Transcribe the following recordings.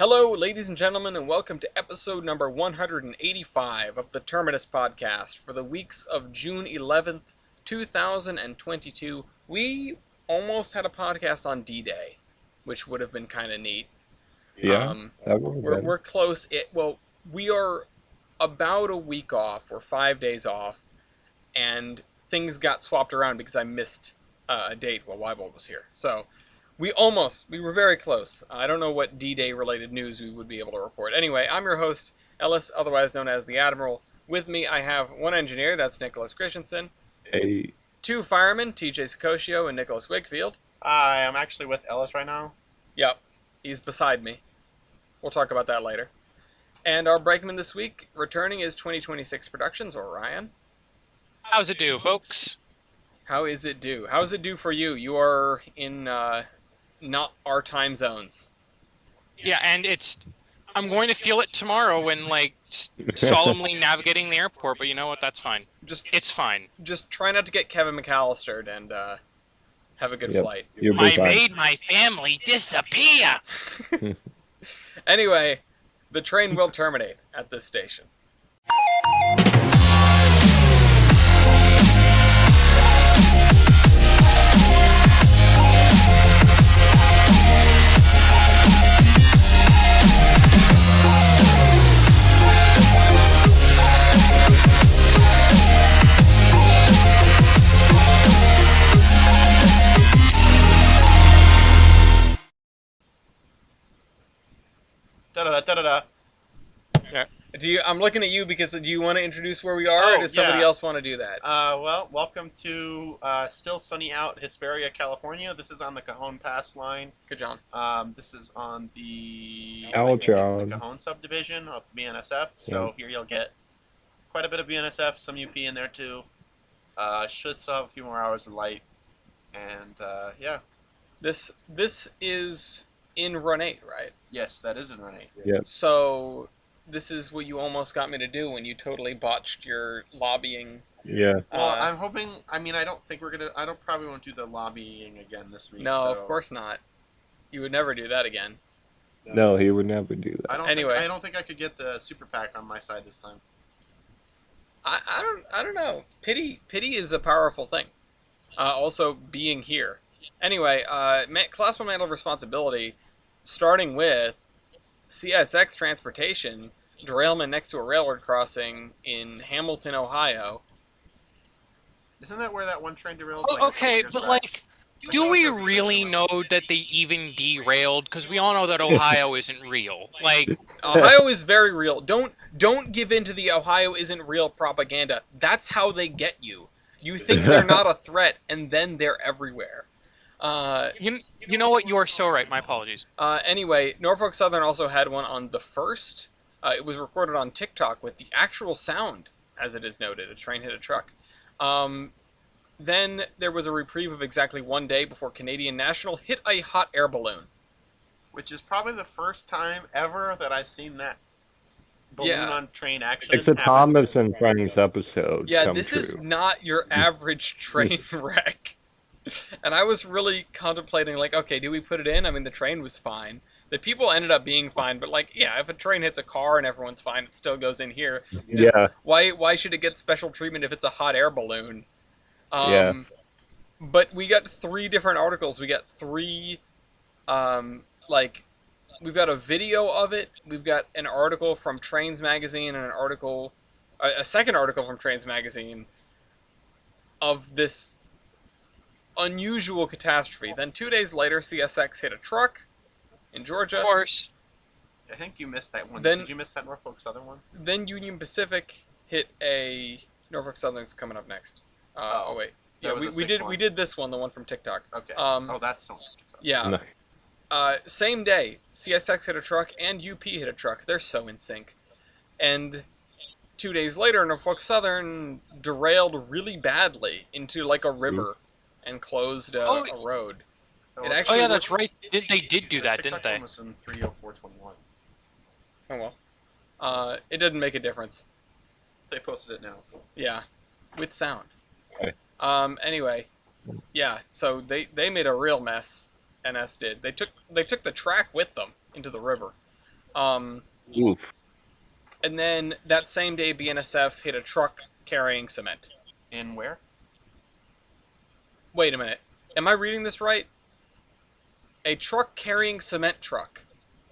Hello, ladies and gentlemen, and welcome to episode number 185 of the Terminus podcast for the weeks of June 11th, 2022. We almost had a podcast on D-Day, which would have been kind of neat. Yeah, that would have been. We're close. We are about a week off, or 5 days off, and things got swapped around because I missed a date while Wybolt was here. So we were very close. I don't know what D-Day related news we would be able to report. Anyway, I'm your host, Ellis, otherwise known as the Admiral. With me, I have one engineer, that's Nicholas Christensen. Hey. Two firemen, TJ Sicoscio and Nicholas Wakefield. Hi, I'm actually with Ellis right now. Yep, he's beside me. We'll talk about that later. And our brakeman this week, returning, is 2026 Productions, or Ryan. How's it do, folks? How is it do? How's it do for you? You are in not our time zones. Yeah, and I'm going to feel it tomorrow when, solemnly navigating the airport, but you know what? That's fine. It's fine. Just try not to get Kevin McAllistered and have a good flight. I made my family disappear! Anyway, the train will terminate at this station. Da-da-da-da-da-da. Yeah. I'm looking at you because do you want to introduce where we are, or does somebody else want to do that? Well, welcome to still sunny out Hesperia, California. This is on the Cajon Pass line. Cajon. This is on the Cajon subdivision of the BNSF. So here you'll get quite a bit of BNSF, some UP in there too. Should still have a few more hours of light, and yeah. This is in Run 8, right? Yes, that is in Run 8. Yeah. So this is what you almost got me to do when you totally botched your lobbying. Yeah. Well, I'm hoping. I mean, I don't think we're gonna. I don't probably won't do the lobbying again this week. No, of course not. You would never do that again. No, he would never do that. I don't think I could get the super PAC on my side this time. I don't know. Pity is a powerful thing. Also, being here. Anyway, Class 1 Manual of Responsibility, starting with CSX transportation, derailment next to a railroad crossing in Hamilton, Ohio. Isn't that where that one train derailed? Oh, okay, but do we really know that they even derailed? Because we all know that Ohio isn't real. Ohio is very real. Don't give in to the Ohio isn't real propaganda. That's how they get you. You think they're not a threat, and then they're everywhere. You know what? You are so right. My apologies. Anyway, Norfolk Southern also had one on the 1st. It was recorded on TikTok with the actual sound, as it is noted. A train hit a truck. Then there was a reprieve of exactly 1 day before Canadian National hit a hot air balloon. Which is probably the first time ever that I've seen that balloon on train action. It's a Thomas and Friends episode. Yeah, this is not your average train wreck. And I was really contemplating, okay, do we put it in? I mean, the train was fine. The people ended up being fine, but, if a train hits a car and everyone's fine, it still goes in here. Why should it get special treatment if it's a hot air balloon? But we got 3 different articles. We got 3, we've got a video of it. We've got an article from Trainz magazine and a second article from Trainz magazine of this unusual catastrophe. Then 2 days later, CSX hit a truck in Georgia. Of course. I think you missed that one. Then, did you miss that Norfolk Southern one? Then Union Pacific hit a Norfolk Southern's coming up next. Wait. Yeah, we did this one, the one from TikTok. Okay. That's the one. Yeah. No. Same day, CSX hit a truck and UP hit a truck. They're so in sync. And 2 days later, Norfolk Southern derailed really badly into a river and closed a road. That's right. They did do that, didn't they? Was in 30421. Oh well. It didn't make a difference. They posted it now, so. Yeah, with sound. Okay. Anyway, yeah. So they made a real mess. NS did. They took the track with them into the river. Oof. And then that same day, BNSF hit a truck carrying cement. In where? Wait a minute. Am I reading this right? A truck carrying cement truck.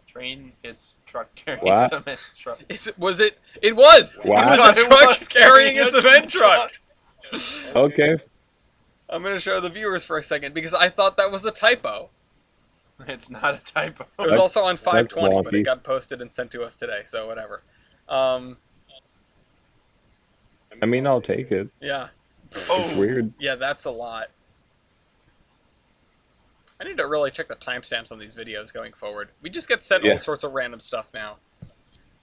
Train hits truck carrying What? cement truck. Was it? It was! Wow. It was a truck carrying a cement truck! Okay. I'm going to show the viewers for a second because I thought that was a typo. It's not a typo. It was That's- also on 520, but wonky. it got posted and sent to us today, so whatever. Um, I mean, I'll take it. yeah. It's weird. Yeah, that's a lot. I need to really check the timestamps on these videos going forward. We just get sent Yeah. all sorts of random stuff now.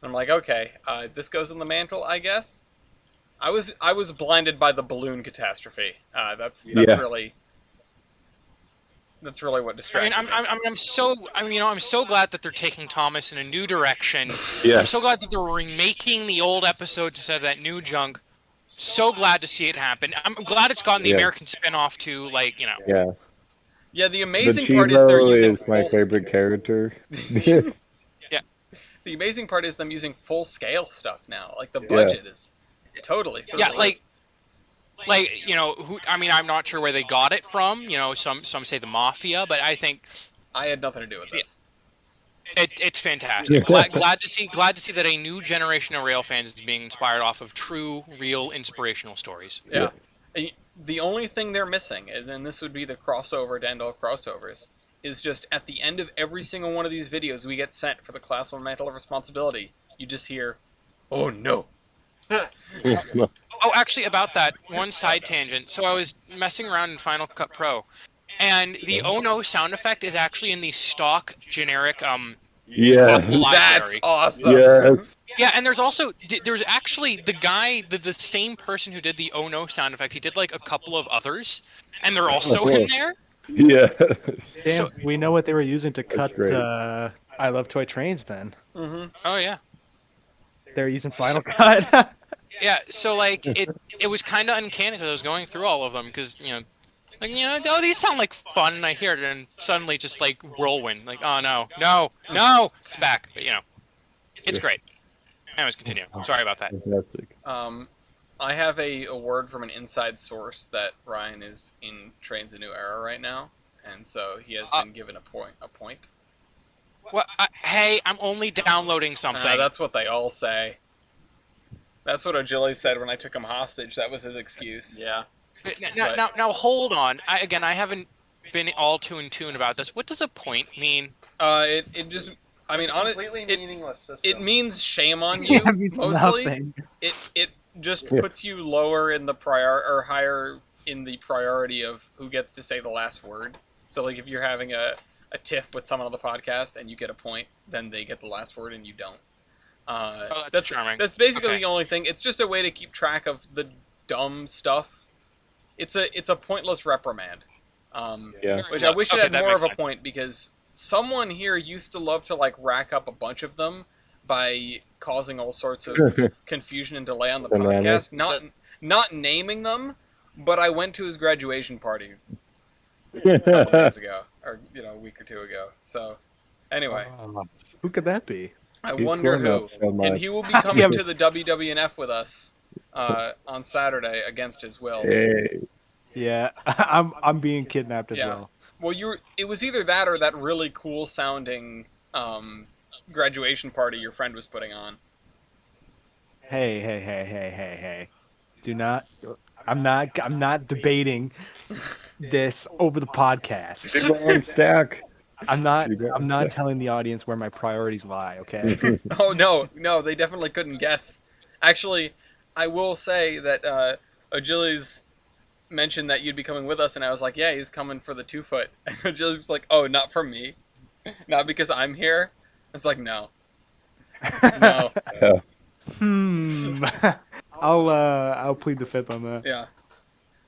I'm like, okay, this goes in the mantle, I guess. I was blinded by the balloon catastrophe. That's Yeah. really what I distracted mean, me. I'm so glad that they're taking Thomas in a new direction. Yeah. I'm so glad that they're remaking the old episodes instead of that new junk. So glad to see it happen. I'm glad it's gotten the Yeah. American spin-off to, like, Yeah. Yeah, the The amazing part is they're Chivo using is my full favorite character. The amazing part is them using full scale stuff now. Like the budget is totally through yeah, the like I'm not sure where they got it from. Some say the mafia, but I think I had nothing to do with this. it's fantastic. Glad to see that a new generation of rail fans is being inspired off of true, real, inspirational stories. Yeah. The only thing they're missing, and then this would be the crossover to end all crossovers, is just at the end of every single one of these videos we get sent for the Class 1 Mantle of Responsibility, you just hear, "Oh no." Oh, actually, about that, one side tangent. So I was messing around in Final Cut Pro, and the "oh no" sound effect is actually in the stock generic Yeah. That's library. awesome. Yes. Yeah, and there's actually the same person who did the "oh no" sound effect. He did like a couple of others, and they're also in there. Yeah. Damn, So- we know what they were using to cut great. I Love Toy Trains then. Mm-hmm. Oh yeah. They're using Final Cut. Yeah, so like it was kind of uncanny because I was going through all of them because oh, these sound like fun, and I hear it, and suddenly just like whirlwind, like oh no, it's back, but it's great. Anyways, continue. Sorry about that. Fantastic. I have a word from an inside source that Ryan is in Trainz a New Era right now, and so he has been given a point. Well, hey, I'm only downloading something. That's what they all say. That's what Agili said when I took him hostage. That was his excuse. Yeah. Now hold on. I haven't been all too in tune about this. What does a point mean? It just, I mean, completely it meaningless system. it means shame on you. Yeah, it means mostly. nothing. It just puts you lower in the or higher in the priority of who gets to say the last word. So like if you're having a tiff with someone on the podcast and you get a point, then they get the last word and you don't. That's charming. That's basically Okay. the only thing. It's just a way to keep track of the dumb stuff. It's a pointless reprimand. Yeah. Which I wish it Okay, had that more of makes a sense. point because someone here used to love to like rack up a bunch of them by causing all sorts of confusion and delay on the Bananas. podcast. Not naming them, but I went to his graduation party a couple days ago, or a week or two ago. So anyway, Who could that be? I He's wonder grown who. up so much. And he will be coming Yeah. to the WWNF with us on Saturday against his will. Hey. Yeah, I'm being kidnapped as Yeah. well. Well, it was either that or that really cool sounding graduation party your friend was putting on. Hey. Do not. I'm not debating this over the podcast. Big long stack. I'm not You got I'm not it. telling the audience where my priorities lie, okay? Oh no, they definitely couldn't guess. Actually, I will say that Agili's mentioned that you'd be coming with us, and I was like, yeah, he's coming for the 2-foot. And Agili was like, oh, not for me, not because I'm here. It's like, no. I'll plead the fifth on that. Yeah.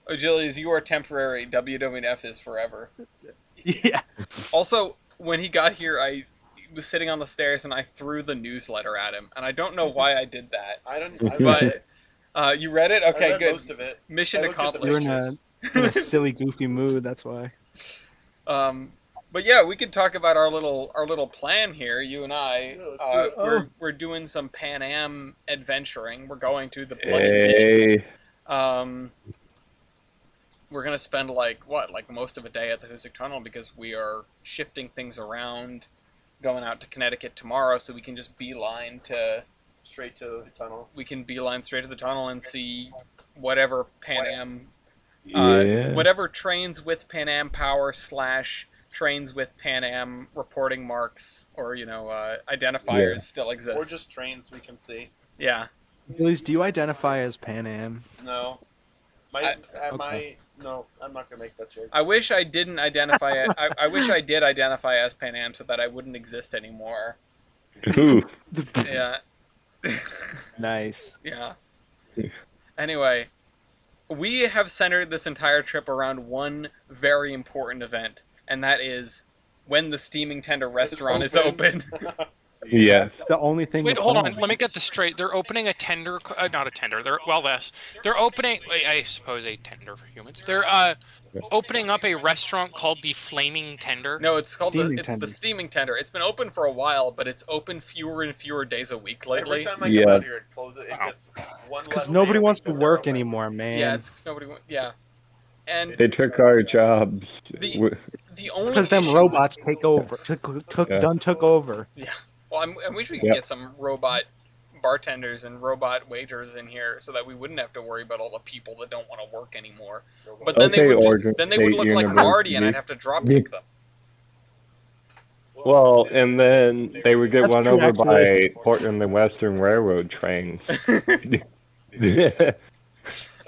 Agili's, you are temporary. WWF is forever. Yeah. Also, when he got here, I was sitting on the stairs and I threw the newsletter at him, and I don't know why I did that. I don't. But you read it? I Okay, read good. most of it. Mission I looked at the accomplished. You're in a silly, goofy mood. That's why. But yeah, we could talk about our little plan here. You and I, Yeah, let's do it. we're doing some Pan Am adventuring. We're going to the Bloody Pig. Hey. We're gonna spend like most of a day at the Hoosick Tunnel because we are shifting things around, going out to Connecticut tomorrow, so we can just beeline to Straight to the tunnel. straight to the tunnel and see whatever Pan Am, Yeah. whatever trains with Pan Am power / trains with Pan Am reporting marks or identifiers still exist. Or just trains we can see. Yeah. Gillies, do you identify as Pan Am? No. Okay. No, I'm not gonna make that joke. I wish I didn't identify it. I wish I did identify as Pan Am so that I wouldn't exist anymore. Ooh. Yeah. Nice. Yeah. Anyway, we have centered this entire trip around one very important event, and that is when the Steaming Tender restaurant is open. Yes. The only thing. Wait, to hold plan. on. Let me get this straight. They're opening a tender, not a tender. They're opening, I suppose, a tender for humans. They're opening up a restaurant called the Flaming Tender. No, it's called Steaming the Tender. Steaming Tender. It's been open for a while, but it's open fewer and fewer days a week lately. Every time I Yeah. come out here, it closes. It Wow. gets one less. Because nobody day wants to than they're work open. anymore, man. Yeah, it's nobody. Yeah, and They took our jobs. The- the only because them issue- robots took over. Yeah. Took over. Well, I wish we could Yep. get some robot bartenders and robot waiters in here so that we wouldn't have to worry about all the people that don't want to work anymore. But then Okay, they would Oregon then they would State look like Marty, and University. I'd have to drop kick them. Well, and then they would get That's run true, over by actually. Portland and Western Railroad trains. I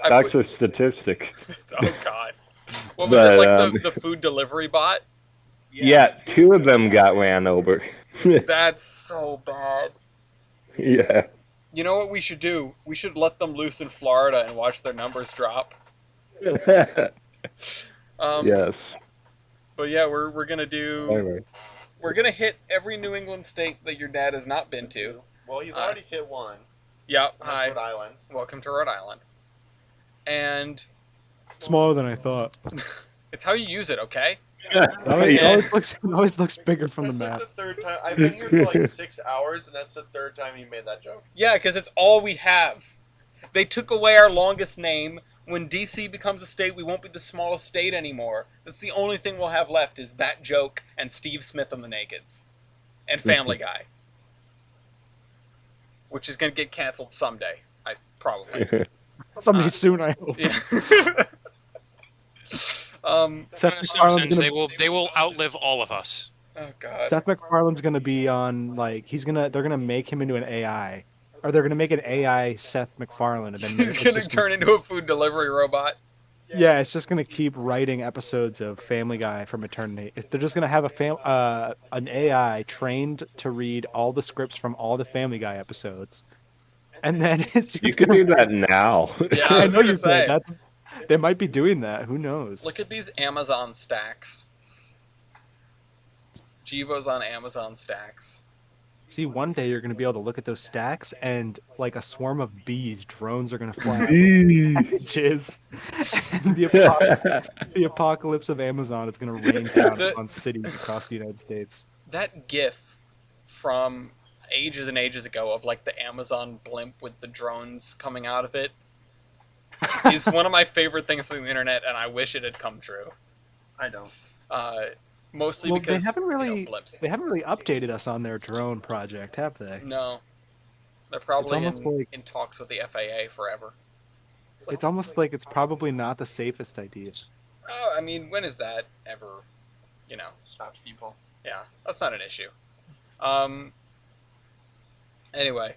That's put- a statistic. Oh God, what was it But, like the food delivery bot? Yeah, 2 of them got ran over. That's so bad. Yeah. You know what we should do? We should let them loose in Florida and watch their numbers drop. Yes. But yeah, we're gonna do. Anyway. We're gonna hit every New England state that your dad has not been to. Well, he's already hit one. Yep. And that's Hi. Rhode Island. Welcome to Rhode Island. And Smaller than I thought. it's how you use it, okay? It always looks bigger from the That's map. like the third time. I've been here for like 6 hours, and that's the third time he made that joke. Yeah, because it's all we have. They took away our longest name. When DC becomes a state, we won't be the smallest state anymore. That's the only thing we'll have left is that joke and Steve Smith and the Nakeds. And Family Guy. Which is going to get canceled someday. Probably. Someday soon, I hope. Yeah. Seth The MacFarlane's Simpsons, gonna, they will outlive all of us. Oh, God. Seth MacFarlane's gonna be on they're gonna make him into an AI, or they're gonna make an AI Seth MacFarlane, and then He's it's going to just turn into a food delivery robot. Yeah, it's just gonna keep writing episodes of Family Guy from eternity. They're just gonna have an AI trained to read all the scripts from all the Family Guy episodes, and then it's just You can gonna. do that now. Yeah, I I was know gonna you say. could. They might be doing that. Who knows? Look at these Amazon stacks. Jivo's on Amazon stacks. See, one day you're gonna be able to look at those stacks, and like a swarm of bees, drones are gonna fly Eee. packages, and the apocalypse of Amazon is gonna rain down on cities across the United States. That GIF from ages and ages ago of like the Amazon blimp with the drones coming out of it is one of my favorite things on the internet, and I wish it had come true. I don't. Mostly Well, because they haven't really blips. they haven't really updated us on their drone project, have they? No, they're probably almost like- in talks with the FAA forever. It's almost like it's probably not the safest idea. Oh, I mean, when is that ever? Stops people. Yeah, that's not an issue. Anyway,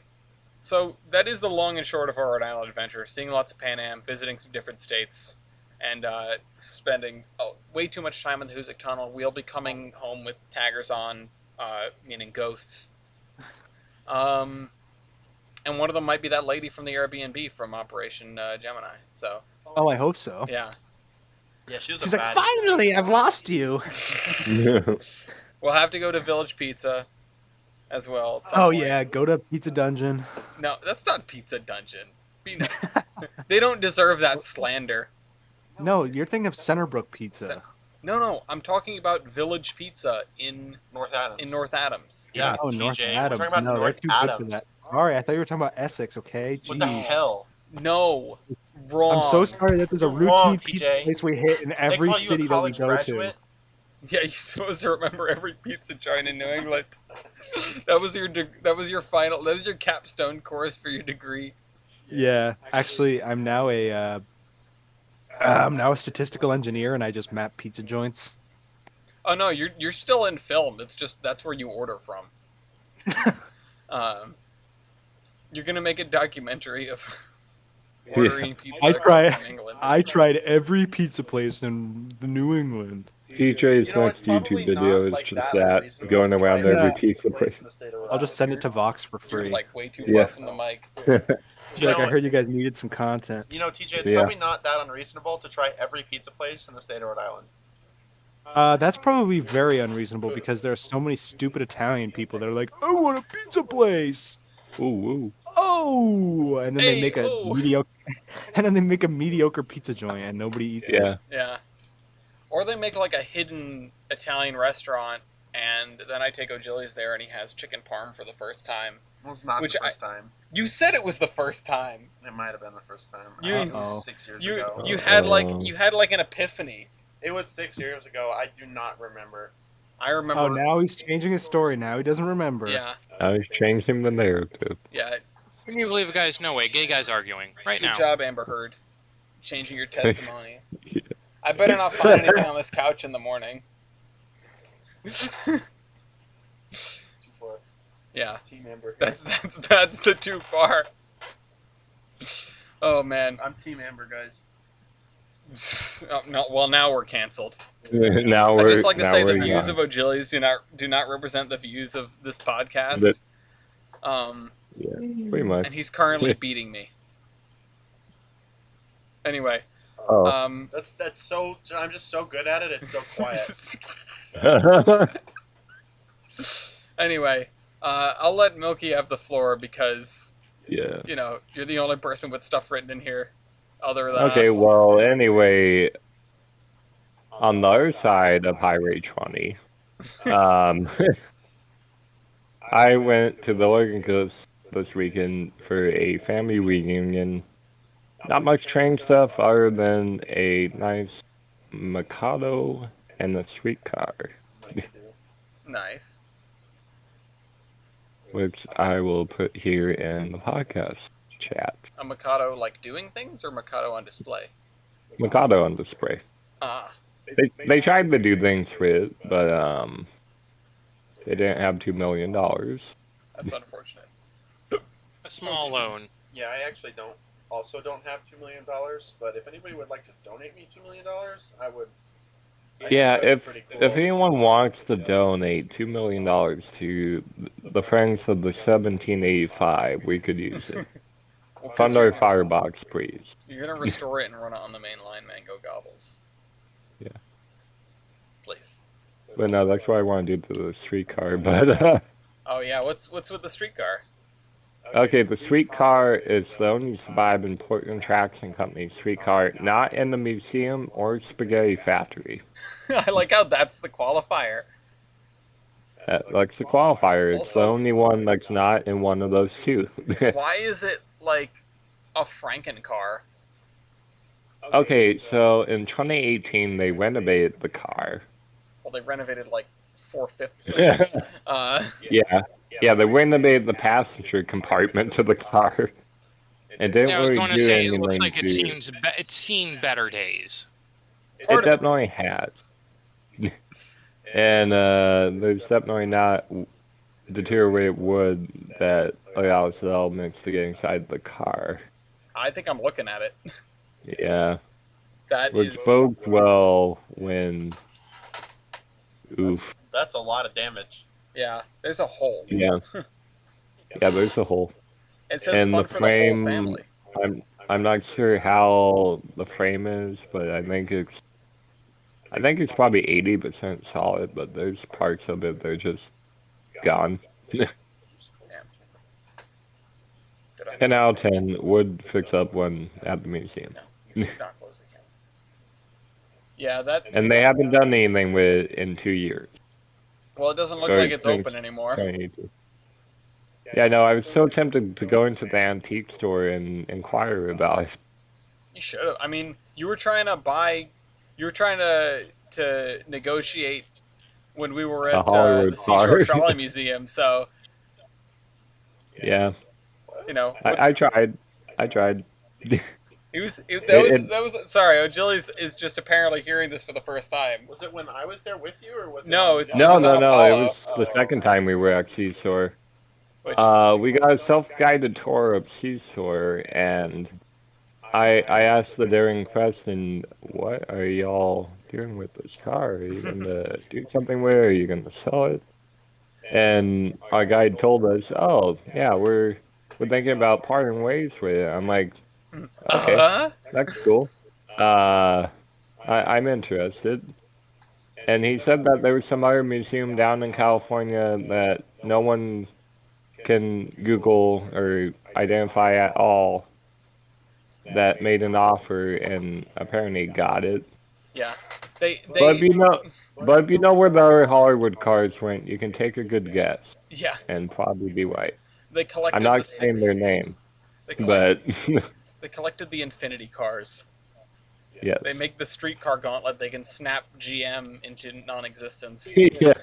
so that is the long and short of our Rhode Island adventure. Seeing lots of Pan Am, visiting some different states, and spending way too much time in the Hoosick Tunnel. We'll be coming home with taggers on, meaning ghosts. And one of them might be that lady from the Airbnb from Operation Gemini. So, Oh, I hope so. yeah. Yeah, she was She's a like, baddie. finally, I've lost you. We'll have to go to Village Pizza as well. at some Oh point. yeah, go to Pizza Dungeon. No, that's not Pizza Dungeon. They don't deserve that slander. No, you're thinking of Centerbrook Pizza. No, I'm talking about Village Pizza in North Adams. North Adams. Yeah, Oh, TJ. North We're Adams. talking about No, they're North too good for Adams. that. Sorry, I thought you were talking about Essex. Okay, What the jeez. hell? No, wrong. I'm so sorry that there's a You're wrong, routine pizza TJ. place we hit in They every call you a city that we college go graduate? Yeah, you're supposed to remember every pizza joint in New England. That was your final. That was your capstone course for your degree. to. Yeah, actually, I'm now a statistical engineer, and I just map pizza joints. Oh no, you're still in film. It's just that's where you order from. You're gonna make a documentary of ordering pizza across New England. I tried every pizza place in the New England. DJ's You know, it's next probably YouTube video not is like just that that, unreasonable going to try around every every Yeah. pizza place. in the state of Rhode I'll just Island. send it to Vox for You're free. like way too Yeah. far from the mic. You Like, I know, heard you guys needed some content. you know, TJ, it's Yeah. probably not that unreasonable to try every pizza place in the state of Rhode Island. That's probably very unreasonable because there are so many stupid Italian people that are like, I want a pizza place. Ooh, ooh. Oh, and then they Hey, make a oh. mediocre, and then they make a mediocre pizza joint, and nobody eats it. Yeah. Yeah. Or they make like a hidden Italian restaurant, and then I take O'Gillies there, and he has chicken parm for the first time. It was not Which the first time. You said it was the first time. It might have been the first time. You- It was Uh-oh. 6 years You ago. you had like Uh-oh. an epiphany. It was 6 years ago. I do not remember. I remember. Oh, now he's changing his story. Now he doesn't remember. Yeah, I was changing the narrative. yeah. Can you believe, guys? No way. Gay guys arguing right Good now. job, Amber Heard. Changing your testimony. I better not find anything on this couch in the morning. Too far. Yeah, Team Amber. that's the too far. Oh man. I'm Team Amber, guys. Oh, no, well now we're canceled. Now I'd we're just like to now say the we're views young. of O'Gillies do not represent the views of this podcast. That- And pretty much. he's currently beating me. Anyway, Oh. That's so. I'm just so good at it. It's so quiet. anyway, I'll let Milky have the floor because Yeah. you know you're the only person with stuff written in here, other than Okay, us. well, anyway, on the other side of Highway 20, I went to the Locomotive this weekend for a family reunion. Not much train stuff other than a nice Mikado and a streetcar, Nice. which I will put here in the podcast chat. A Mikado like doing things or Mikado on display? Mikado on display. Ah, They tried to do things with it, but they didn't have $2 million. that's unfortunate. A small loan. Yeah, I actually don't have $2 million, but if anybody would like to donate me $2 million, I would. I Yeah, think that'd be if pretty cool. if anyone wants to donate $2 million to the Friends of the 1785, we could use it. Well, 'cause Fund our firebox, please. you're gonna restore it and run it on the main line, Mango Gobbles. Yeah. Please. But no, that's what I want to do to the streetcar. But Oh yeah, what's with the streetcar? okay, the streetcar is the only surviving Portland Traction Company streetcar not in the museum or spaghetti factory. I like how that's the qualifier. That's the qualifier. It's the Also- only one that's not in one of those two. Why is it like a Franken car? Okay, so in 2018 they renovated the car. Well, they renovated like 4/5 of it. Yeah, they renovated the passenger compartment to the car. And didn't Yeah, I was really going to do say it anything looks like to- it's seen better days. It Part of it. definitely has. And there's definitely not deteriorated wood that allows the elements to get inside the car. I think I'm looking at it. Yeah, That which is bodes well when. Oof. That's a lot of damage. yeah. There's a hole. Yeah. Yeah, there's a hole. It says And fun the for frame- the whole family. I'm not sure how the frame is, but I think it's probably 80% solid, but there's parts of it that are just gone. Did I 10 out of 10 would fix up one at the museum. not close the Yeah, that. and they haven't done anything with it in 2 years. Well, it doesn't look Or like it's since open anymore. 2018. Yeah, no, I was so tempted to go into the antique store and inquire about it. You should have. I mean, you were trying to buy. You were trying to negotiate when we were A at Hollywood the Seashore car. Trolley Museum. So Yeah, you know, I tried. I tried. that was sorry. O'Gilly's is just apparently hearing this for the first time. Was it when I was there with you, or was it? No, on it's the no, No, was no, on no. It Apollo. was the second time we were at Seashore. Which, We got a self-guided tour of Seashore, and I asked the daring question, "What are y'all doing with this car? Are you gonna do something with it? Are you gonna sell it?" And our guide told us, "Oh, yeah, we're thinking about parting ways with it." I'm like, "Okay, that's cool. I'm interested." And he said that there was some other museum down in California that no one can Google or identify at all that made an offer and apparently got it. yeah, But if you know where the other Hollywood cars went, you can take a good guess yeah, and probably be right. they collected I'm not the saying six. their name, They, but they collected the Infinity cars. yes. They make the streetcar gauntlet. They can snap GM into non-existence. Yeah.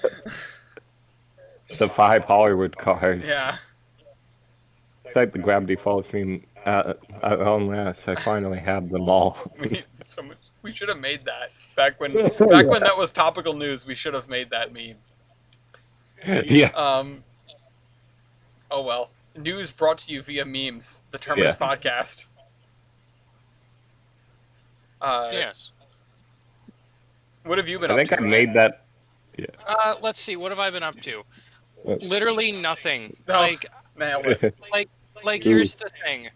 The 5 Hollywood cars. Yeah. It's like the Gravity Falls meme. At long last, I finally have them all. We should have made that back when that was topical news. We should have made that meme. Yeah. Oh well. News brought to you via memes. The Terminus podcast. Yes. What have you been I up think to? I made that. Yeah. Let's see. What have I been up to? What? Literally nothing. Oh, nailed it. Like here's the thing.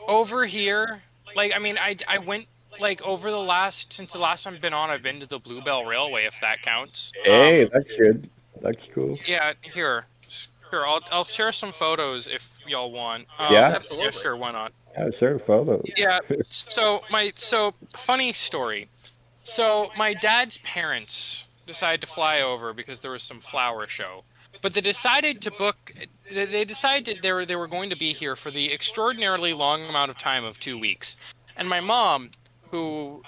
Over here, like I mean, I went like over since the last time I've been on, I've been to the Bluebell Railway, if that counts. Hey, that's good. That's cool. Yeah, here. Sure, I'll share some photos if y'all want. Yeah? Absolutely. Yeah, sure, why not? Yeah, sure, photos. Yeah. So funny story. So my dad's parents decided to fly over because there was some flower show. But they decided to book. They decided they were going to be here for the extraordinarily long amount of time of 2 weeks. And my mom, who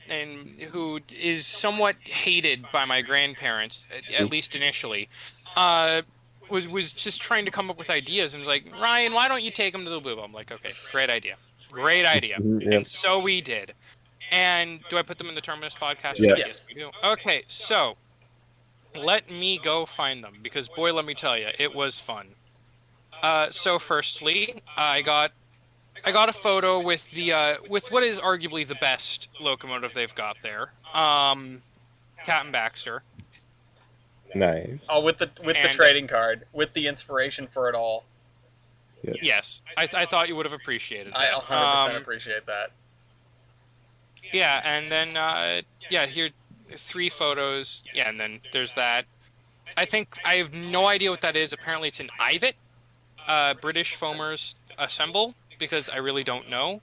is somewhat hated by my grandparents, at least initially, was just trying to come up with ideas and was like, Ryan, why don't you take them to the Bluebell? I'm like, okay, great idea. Yep. And so we did. And do I put them in the Terminus podcast? Yeah. Yes. We do. Okay, so let me go find them because boy, let me tell you, it was fun. So firstly, I got a photo with with what is arguably the best locomotive they've got there, Captain Baxter. Nice. Oh, with the trading card, with the inspiration for it all. Yes, I thought you would have appreciated that. I 100% appreciate that. Yeah, and then here 3 photos. Yeah, and then there's that. I think I have no idea what that is. Apparently, it's an IVET, British Foamers Assemble, because I really don't know.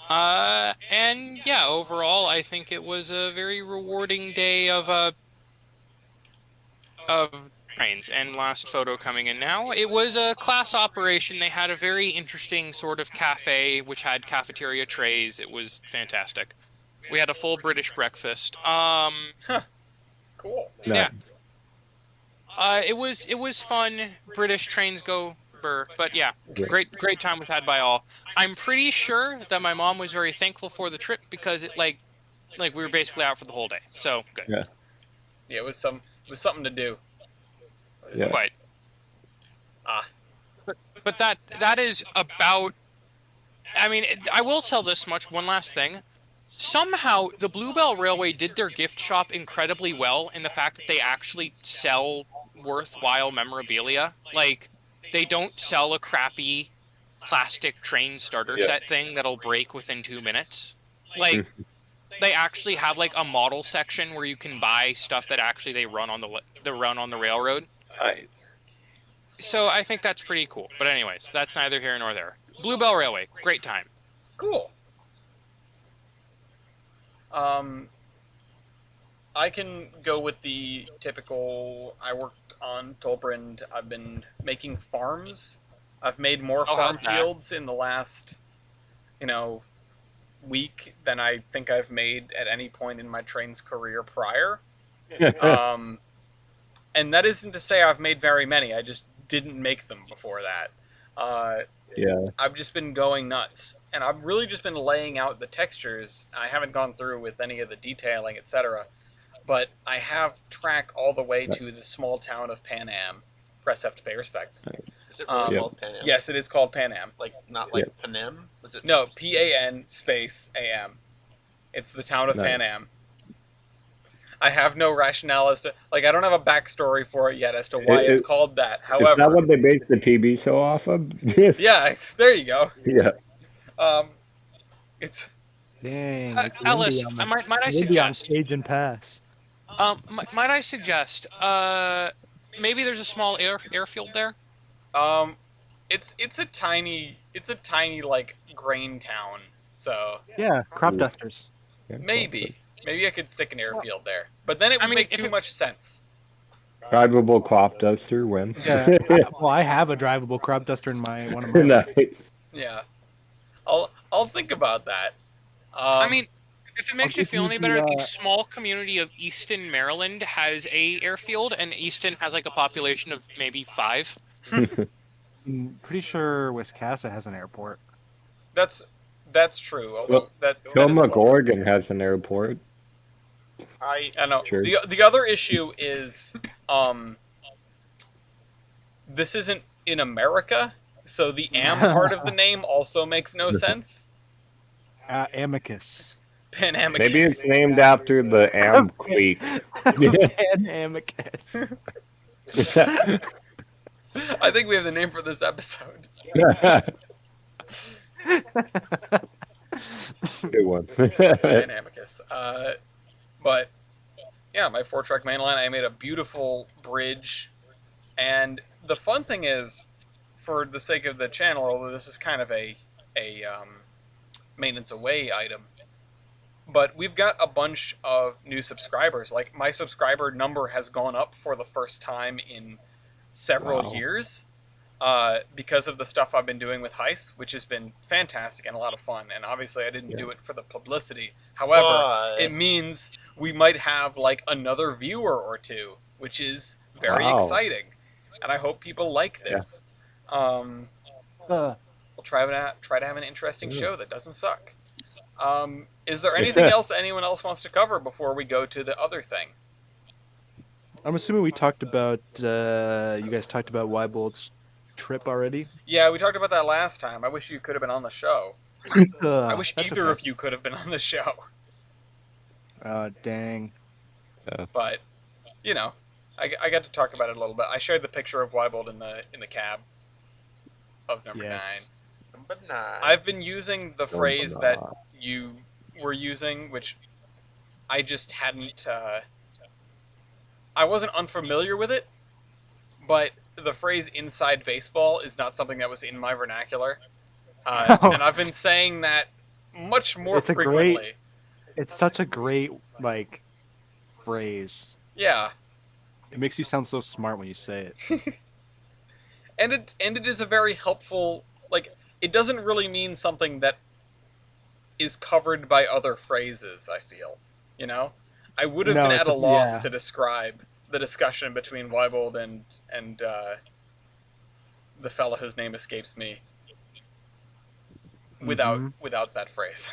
And yeah, overall, I think it was a very rewarding day of Trainz. And last photo coming in now. It was a class operation. They had a very interesting sort of cafe, which had cafeteria trays. It was fantastic. We had a full British breakfast. Cool. Nice. Yeah. It was fun. British trains go burr. But yeah, great time was had by all. I'm pretty sure that my mom was very thankful for the trip because it like we were basically out for the whole day. So good. Yeah. Yeah, it was something to do. Yeah. But but that is about. I mean, I will tell this much. One last thing. Somehow, the Bluebell Railway did their gift shop incredibly well in the fact that they actually sell worthwhile memorabilia. Like, they don't sell a crappy plastic train starter set thing that'll break within 2 minutes. Like, they actually have like a model section where you can buy stuff that actually they run on the railroad. Nice. So I think that's pretty cool. But anyways, that's neither here nor there. Bluebell Railway, great time. Cool. I can go with the typical. I worked on Tolbrand. I've been making farms. I've made more Oh, how's farm that? fields in the last, you know, week than I think I've made at any point in my Trainz career prior. Um, and that isn't to say I've made very many. I just didn't make them before that. Yeah. I've just been going nuts, and I've really just been laying out the textures. I haven't gone through with any of the detailing, etc. But I have track all the way to the small town of Pan-Am. Press F to pay respects. Is it really Yeah. called Pan-Am? Yes, it is called Pan-Am. Like not like Panem? Was it? No, Pan space AM. It's the town of Nice. Pan-Am. I have no rationale as to I don't have a backstory for it yet as to why it's called that. Is However, that what they based the TV show off of? yeah, there you go. Yeah. It's Dang. It's Alice, windy on might I windy on suggest? Cajun Pass. Might I suggest? Maybe there's a small airfield there. it's a tiny like grain town. So Yeah, crop dusters. maybe I could stick an airfield there, but then it would make too much sense. Drivable crop duster wins. Yeah. Well, I have a drivable crop duster in one of my. Nice. Yeah, I'll think about that. I mean, if it makes you feel any better, the the small community of Easton, Maryland has a airfield, and Easton has like a population of maybe 5. I'm pretty sure Wiscasset has an airport. That's true. Although Well, that is Tillamook, Oregon has an airport. I know. Sure. The other issue is this isn't in America, so the am part of the name also makes no sense. Amicus. Pan-Amacus. Maybe it's named after the Am Creek. Pan-Amacus. I think we have the name for this episode. Good one. Pan-Amacus. But yeah, my 4-track mainline, I made a beautiful bridge, and the fun thing is, for the sake of the channel, although this is kind of a maintenance away item, but we've got a bunch of new subscribers. Like, my subscriber number has gone up for the first time in several years because of the stuff I've been doing with Heist, which has been fantastic and a lot of fun. And obviously I didn't do it for the publicity. However, it means we might have like another viewer or two, which is very exciting. And I hope people like this. We'll try to have an interesting show that doesn't suck. Is there anything else anyone else wants to cover before we go to the other thing? I'm assuming we talked about. You guys talked about Wybolt's trip already. Yeah, we talked about that last time. I wish you could have been on the show. I wish either of you could have been on the show. Dang. But you know, I got to talk about it a little bit. I shared the picture of Wybolt in the cab of number 9. Number 9. I've been using the phrase that you were using, which I just hadn't. I wasn't unfamiliar with it, but the phrase "inside baseball" is not something that was in my vernacular, and I've been saying that much more frequently. It's such a great phrase. Yeah. It makes you sound so smart when you say it. and it is a very helpful. It doesn't really mean something that is covered by other phrases. I feel, I would have been at a loss to describe the discussion between Wybolt and the fella whose name escapes me without that phrase.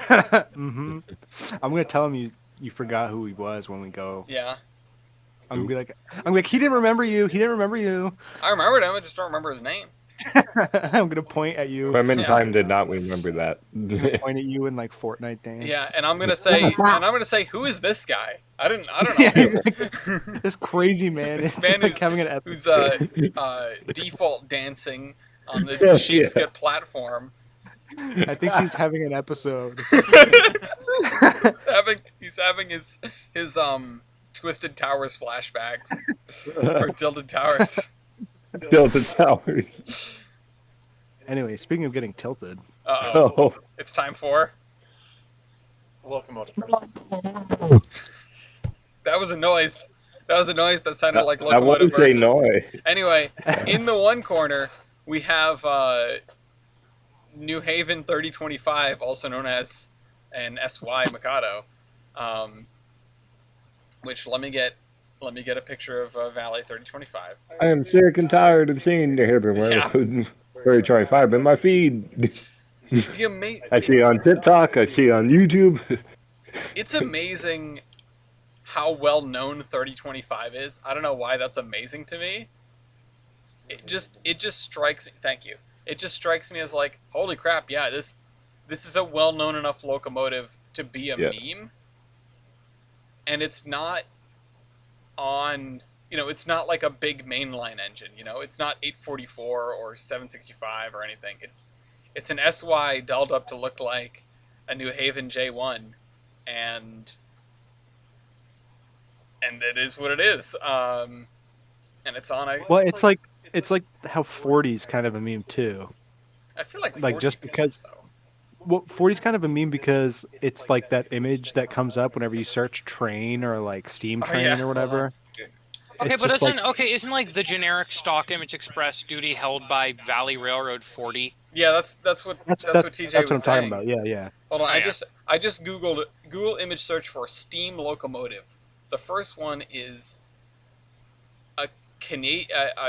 I'm gonna tell him you forgot who he was when we go. Yeah. I'm gonna be like, he didn't remember you. He didn't remember you. I remembered him. I just don't remember his name. I'm gonna point at you. Women time did not remember that. Point at you in Fortnite dance. Yeah, and I'm gonna say, who is this guy? I don't know him. This crazy man. This man who's default dancing on the sheepskin platform. I think he's having an episode. he's having his Twisted Towers flashbacks or Tilted Towers. Tilted Towers. Anyway, speaking of getting tilted. Uh-oh. It's time for Locomotive first. That was a noise. That was a noise that sounded like That Locomotive was a versus. noise. Anyway, in the one corner, we have New Haven 3025, also known as an SY Mikado. Which let me get a picture of Valley 3025. I am sick and tired of seeing the everywhere. Yeah. Very 25 in my feed. I see on TikTok. I see on YouTube. It's amazing how well known 3025 is. I don't know why that's amazing to me. It just strikes me. Thank you. It just strikes me as like, holy crap! Yeah, this is a well known enough locomotive to be a meme, and it's not on. It's not like a big mainline engine. It's not 844 or 765 or anything. It's an SY dolled up to look like a New Haven J1, and it is what it is. And it's on a. Well, it's like how 40's kind of a meme too. I feel like just 40 because. so. Well, 40's kind of a meme because it's like that image that comes up whenever you search train or like steam train or whatever. Okay, It's but just isn't like the generic stock image express duty held by Valley Railroad 40? Yeah, that's what TJ that's was what I'm saying. talking about. Yeah. Hold on, Oh, yeah. I just Googled Google image search for steam locomotive. The first one is a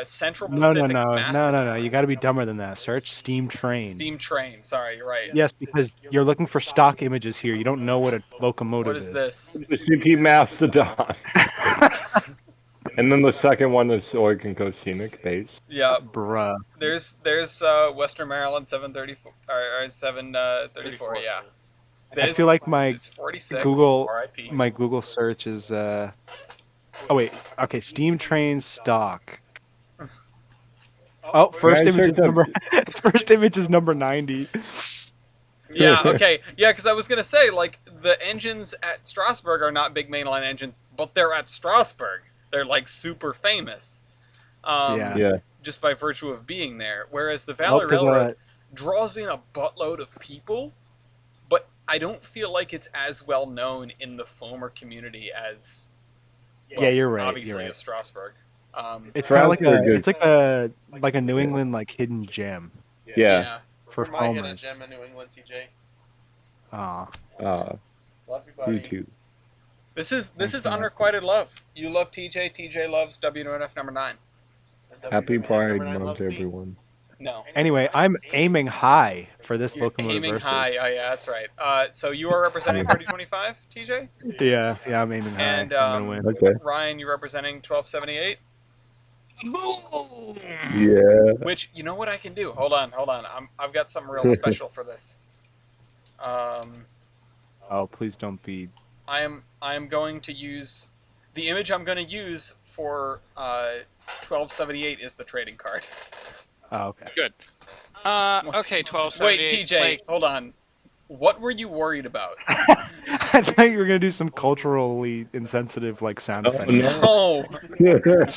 Central Pacific No. You got to be dumber than that. Search steam train. Steam train. Sorry, you're right. Yes, because you're looking for stock images here. You don't know what a locomotive What is this? The CP Mastodon. And then the second one is Oregon Coast Scenic Base. Yeah, Bruh. there's Western Maryland 734 or 734. Yeah. I feel like my It's 46. R.I.P. my Google search is Oh wait, okay, steam train stock. Oh, first image is number 90. Yeah, okay. Yeah, because I was going to say, like, the engines at Strasbourg are not big mainline engines, but they're at Strasbourg. They're, like, super famous. Yeah. Just by virtue of being there. Whereas the Valley Railroad draws in a buttload of people, but I don't feel like it's as well known in the foamer community as... yeah, you're right. Obviously, as Strasbourg. It's kind of like a New England like hidden gem Yeah. for My hidden foamers. gem in New England, TJ. Aw. Love you, buddy. YouTube. This is unrequited love. You love TJ, TJ loves WNF number 9. Happy Pride Number 9 Month, loves me. everyone. No. Anyway, I'm aiming high for this You're locomotive aiming versus. high. Oh, yeah, that's right. So you are representing 3025, TJ? Yeah, I'm aiming high. And I'm gonna win. Okay. Ryan, you're representing 1278? Boom! Yeah. Which, you know what I can do? Hold on. I've got something real special for this. Oh, please don't be. I am going to use... The image I'm going to use for 1278 is the trading card. Oh, okay. Good. Okay, 1278. Wait, TJ, like, hold on. What were you worried about? I thought you were gonna do some culturally insensitive like sound effect. No. Yeah, I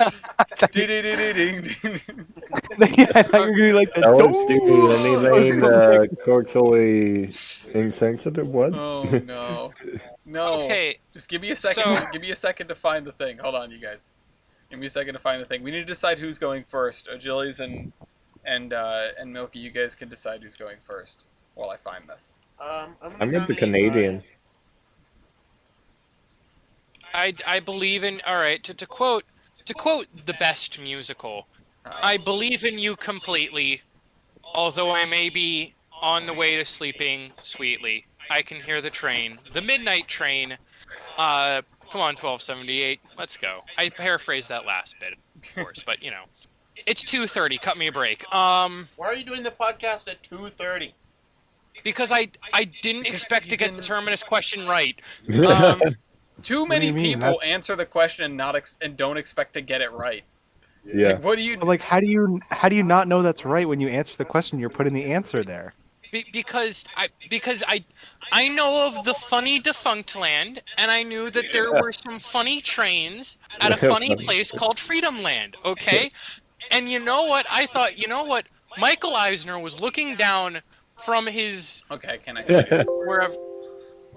thought you were gonna be like the. That was anything culturally insensitive. What? Oh no. No. Okay. Just give me a second. So- Give me a second to find the thing. Hold on, you guys. Give me a second to find the thing. We need to decide who's going first. Agilies and Milky, you guys can decide who's going first while I find this. I'm with the Canadian. I believe in. All right, to quote the best musical, I believe in you completely. Although I may be on the way to sleeping sweetly, I can hear the train, the midnight train. Come on, 1278, let's go. I paraphrased that last bit, of course, but you know, it's 2:30. Cut me a break. Why are you doing the podcast at 2:30? Because I didn't expect to get the Terminus question right. Too many people answer the question and and don't expect to get it right. Yeah. Like, what do you? But, like, how do you not know that's right when you answer the question? You're putting the answer there. Because I know of the funny defunct land, and I knew that there were some funny trains at a funny place called Freedom Land. Okay, and you know what? I thought, Michael Eisner was looking down from his Okay, can I do this? wherever.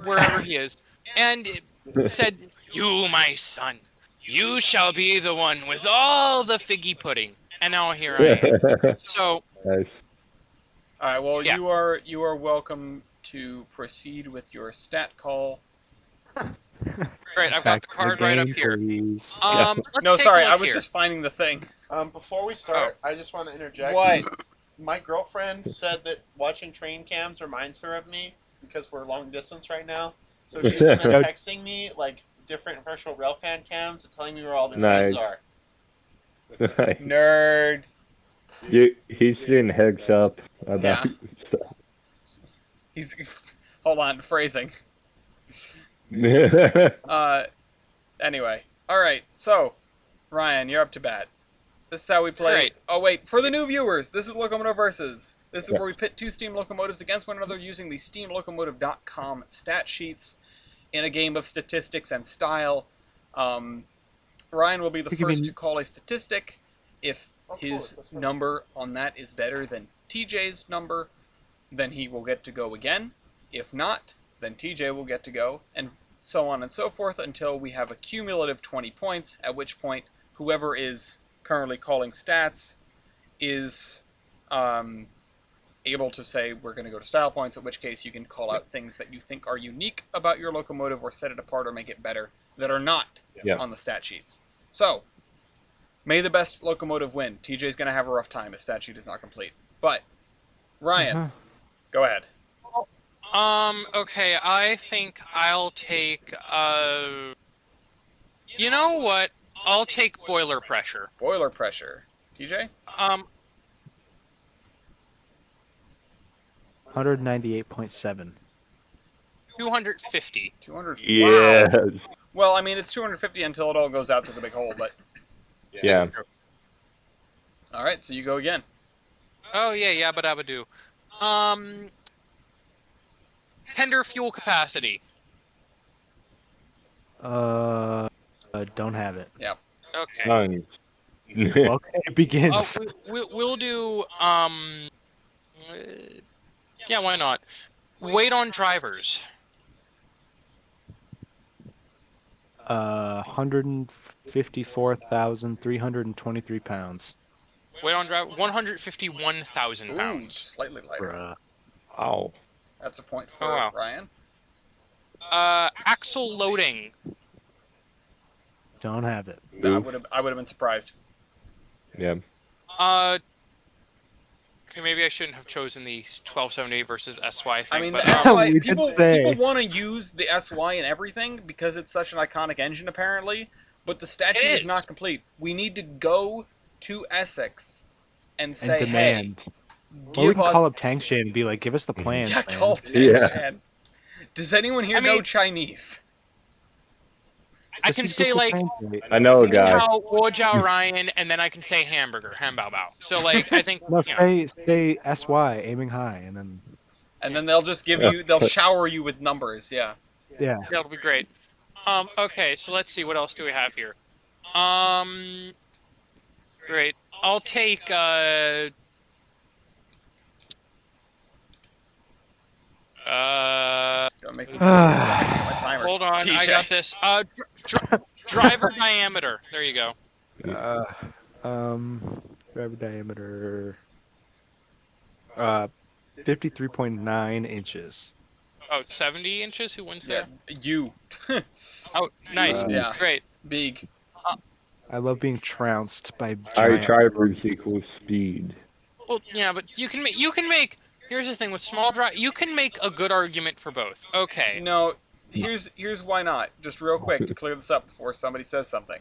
wherever he is, and it said, "You, my son, you shall be the one with all the figgy pudding." And now here I am. So, Nice. All right. Well, Yeah. you are welcome to proceed with your stat call. great, I've got Back the to card right up game, here. please. Let's No, take sorry, a look I was here. just finding the thing. Before we start, I just want to interject. What? My girlfriend said that watching train cams reminds her of me because we're long distance right now. So she's been texting me like different virtual railfan cams and telling me where all the trains Nice. are. Nerd. He's seeing heads up about stuff. He's. Hold on, phrasing. Anyway. All right. So, Ryan, you're up to bat. This is how we play. Great. Oh wait, for the new viewers, this is Locomotive Versus. This is Yeah. where we pit two steam locomotives against one another using the steamlocomotive.com stat sheets in a game of statistics and style. Ryan will be the first to call a statistic. If his number on that is better than TJ's number, then he will get to go again. If not, then TJ will get to go, and so on and so forth until we have a cumulative 20 points, at which point whoever is currently calling stats is able to say we're going to go to style points, at which case you can call out things that you think are unique about your locomotive or set it apart or make it better that are not on the stat sheets. So, may the best locomotive win. TJ's going to have a rough time. His stat sheet is not complete. But, Ryan, go ahead. Okay, I think I'll take, you know what? I'll take boiler pressure. Boiler pressure. TJ? 198.7. 250. 200. Yes. Wow. Well, I mean, it's 250 until it all goes out to the big hole, but... Yeah. All right, so you go again. Oh, yeah, yabba dabba do. Tender fuel capacity. Don't have it. Yeah. Okay. Nice. Okay, it begins. We'll do, yeah, why not? Weight on drivers. 154,323 pounds. Weight on driver, 151,000 Ooh, pounds. slightly lighter. Wow. That's a point for Oh, wow. Ryan. Axle loading. Don't have it. I would have been surprised. Yeah. Okay, maybe I shouldn't have chosen the 1278 versus SY thing. I mean, but, the SY, We did say. people want to use the SY and everything because it's such an iconic engine, apparently, but the statute is not complete. We need to go to Essex and say, And demand. hey, Or we give can us... call up Tangshan and be like, give us the plans, Yeah, man. call Tangshan. Does anyone here know Chinese? I can say, like, I know a guy. Wojiao Ryan, and then I can say hamburger, hambao bao. So, like, I think... No, you know. say SY, aiming high, and then... And then they'll just give you... They'll shower you with numbers, yeah. Yeah. That'll be great. Okay, so let's see, what else do we have here? Great. I'll take, Don't make me my timer. hold on, I TJ. got this. Driver diameter. There you go. Driver diameter... 53.9 inches. Oh, 70 inches? Who wins there? Yeah, you. Oh, nice. Yeah. Great. Big. I love being trounced by Our giant... drivers equals speed. Well, yeah, but you can make. Here's the thing with small drive. You can make a good argument for both. Okay. No, here's why not. Just real quick to clear this up before somebody says something.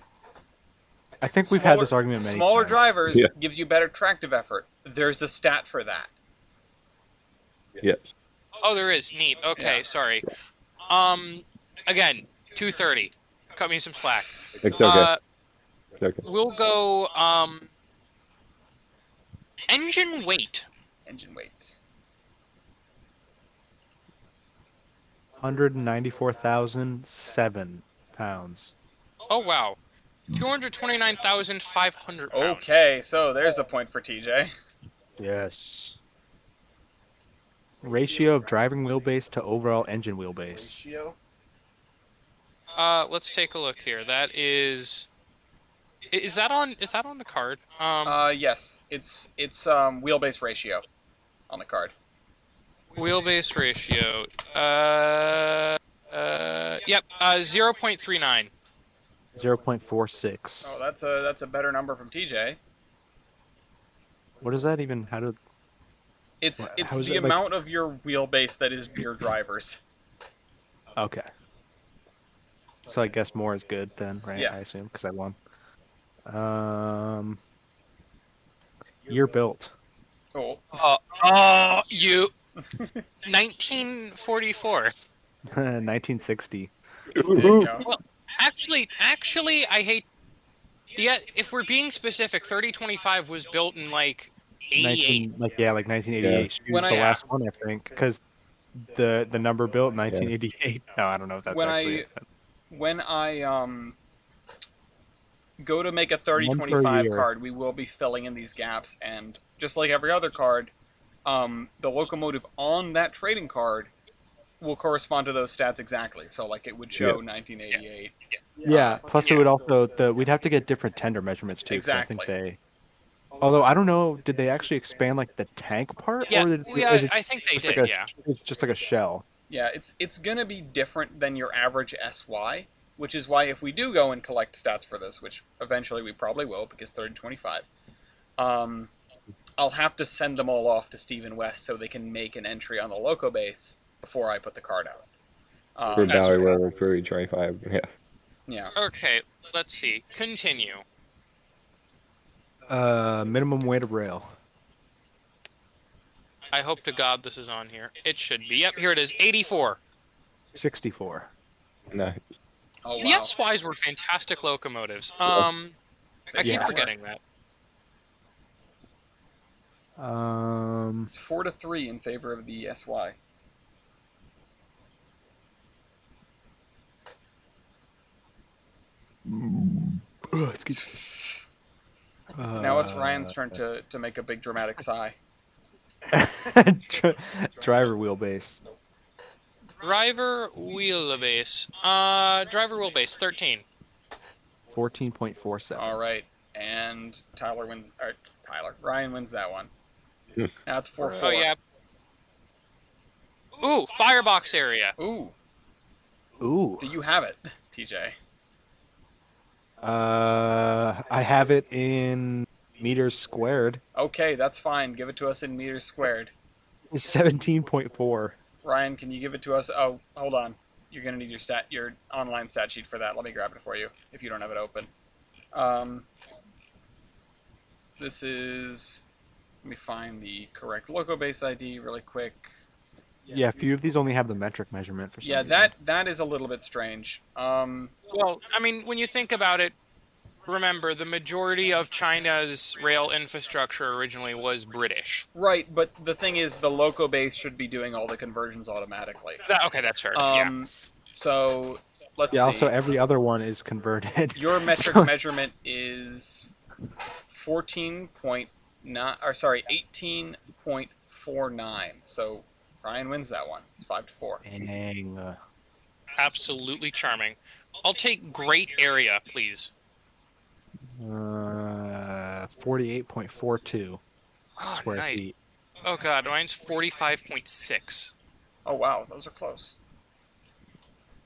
I think we've had this argument many Smaller times. drivers gives you better tractive effort. There's a stat for that. Yes. Oh, there is. Neat. Okay, Yeah. sorry. Again, 230. Cut me some slack. It's okay. It's okay. We'll go. Engine weight. Engine weight. 194,007 pounds. Oh wow. 229,500 pounds. Okay, so there's a point for TJ. Yes. Ratio of driving wheelbase to overall engine wheelbase. Ratio. Let's take a look here. That is that on the card? Yes, it's wheelbase ratio on the card. Wheelbase ratio. Yep. 0.39. 0.46. Oh, that's a better number from TJ. What is that even? How do? It's how is the it, like- amount of your wheelbase that is your driver's. Okay. So I guess more is good then, right? Yeah. I assume because I won. Year built. Oh, You. 1944. 1960. there you go. Well, actually, I hate. Yeah, if we're being specific, 3025 was built in like 88. 1988. Yeah. She When was the I- last one, I think, because the number built 1988. No, I don't know if that's When actually I- it. But When I go to make a One per 3025 year. card, we will be filling in these gaps, and just like every other card, the locomotive on that trading card will correspond to those stats exactly. So, like, it would show 1988. Yeah. Plus, it would also we'd have to get different tender measurements too. 'Cause I think Exactly. they. Although I don't know, did they actually expand like the tank part, Yeah, or yeah, is it I think they just did. like a, Yeah. it's just like a shell? Yeah, it's gonna be different than your average SY, which is why if we do go and collect stats for this, which eventually we probably will because 3025, I'll have to send them all off to Steve and West so they can make an entry on the loco base before I put the card out. For That's Valley fair. Road for 25. Yeah. Yeah. Okay, let's see. Continue. Minimum weight of rail. I hope to God this is on here. It should be. Yep, here it is. 84. 64. No. Oh wow. The SYs were fantastic locomotives. I keep Yeah. forgetting that. It's 4-3 in favor of the SY. Excuse me. Now it's Ryan's turn to make a big dramatic sigh. Driver wheelbase. Driver wheelbase. Driver wheelbase 13. 14.47. All right, and Ryan wins that one. Now it's 4-4. Oh yeah. Ooh, firebox area. Ooh, Ooh. do you have it, TJ? I have it in meters squared. Okay, that's fine. Give it to us in meters squared. 17.4. Ryan, can you give it to us? Oh, hold on. You're gonna need your online stat sheet for that. Let me grab it for you if you don't have it open. This is. Let me find the correct loco base ID really quick. Yeah, a few of these only have the metric measurement for some Yeah, reason. that is a little bit strange. Well, I mean, when you think about it, remember the majority of China's rail infrastructure originally was British. Right, but the thing is, the loco base should be doing all the conversions automatically. Okay, that's fair. Yeah. So let's Yeah, see. also every other one is converted. Your metric So- measurement is 18.49. So Ryan wins that one. It's 5-4. Dang. Absolutely charming. I'll take great area, please. 48.42 Oh, square nice. feet. Oh god, mine's 45.6. Oh wow, those are close.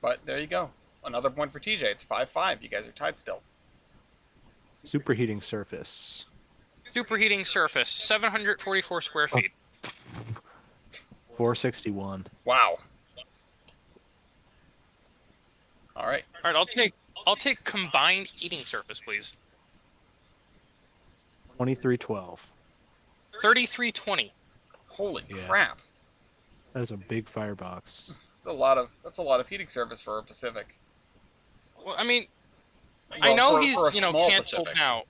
But there you go. Another point for TJ. It's 5-5. You guys are tied still. Superheating surface. Superheating surface, 744 square feet. 461. Wow. All right. All right, I'll take combined heating surface, please. 2312. 3320. Holy Yeah. crap. That is a big firebox. That's a lot of heating surface for a Pacific. Well, I mean, I Well, know for he's, a small canceled Pacific. now.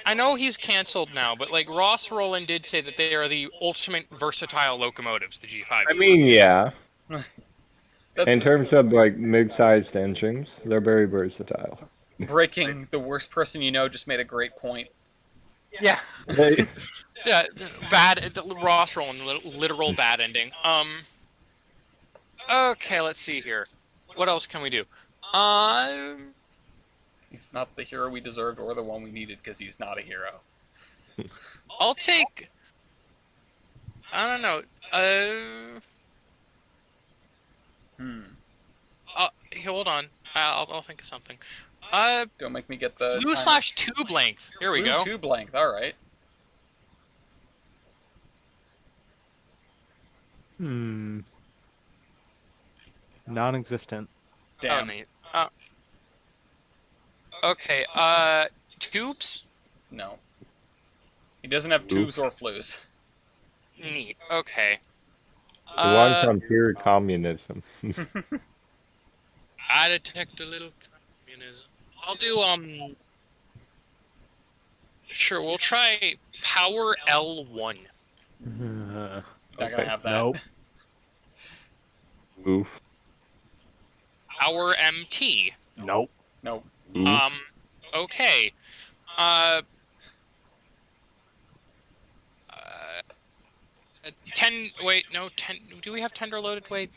I know he's canceled now, but like Ross Rowland did say that they are the ultimate versatile locomotives, the G5s. I mean, yeah. That's In terms of like mid-sized engines, they're very versatile. breaking. The worst person you know just made a great point. Yeah. Hey, Yeah, bad. Ross rolling literal bad ending. Okay, let's see here. What else can we do? He's not the hero we deserved or the one we needed because he's not a hero. I'll take. I don't know. Hold on. I'll think of something. Don't make me get the Flu slash tube length. Here we go. Tube length. All right. Non-existent. Damn. Oh, neat. Okay. Tubes. No. He doesn't have tubes or flues. Neat. Okay. the one from pure communism. I detect a little communism. I'll do Sure, we'll try power L1. He's not gonna have that. Nope. Oof. Power MT. Nope. Nope. Oof. Okay. 10. Wait, no. 10. Do we have tender loaded weight?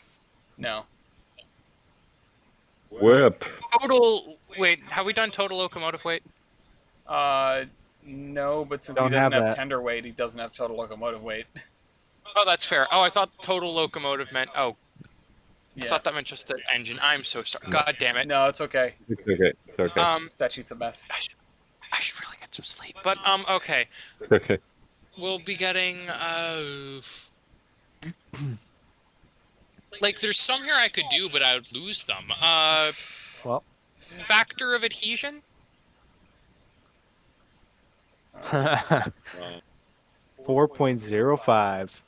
No. Whip. Total. Wait, have we done total locomotive weight? No, but since Don't he doesn't have have that. tender weight, he doesn't have total locomotive weight. Oh, that's fair. Oh, I thought total locomotive meant. Oh, Yeah. I thought that meant just the engine. I'm so sorry. God damn it. No, it's okay. It's okay. It's okay. Statutes a mess. I should really get some sleep. But okay. It's okay. We'll be getting like there's some here I could do, but I would lose them. Well. Factor of adhesion. 4.05.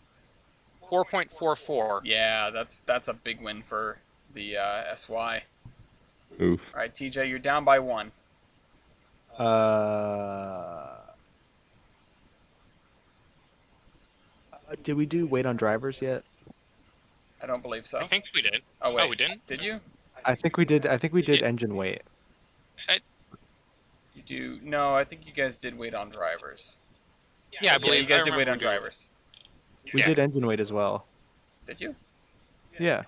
4.44. Yeah, that's a big win for the SY. Oof. All right, TJ, you're down by 1. Did we do weight on drivers yet? I don't believe so. I think we did. Oh wait, Oh, we didn't. Did you? I think we did. Yeah. Engine weight. You do? No, I think you guys did wait on drivers. Yeah, I Yeah, believe you guys I did wait remember on doing it. drivers. We Yeah. did engine weight as well. Did you? Yeah.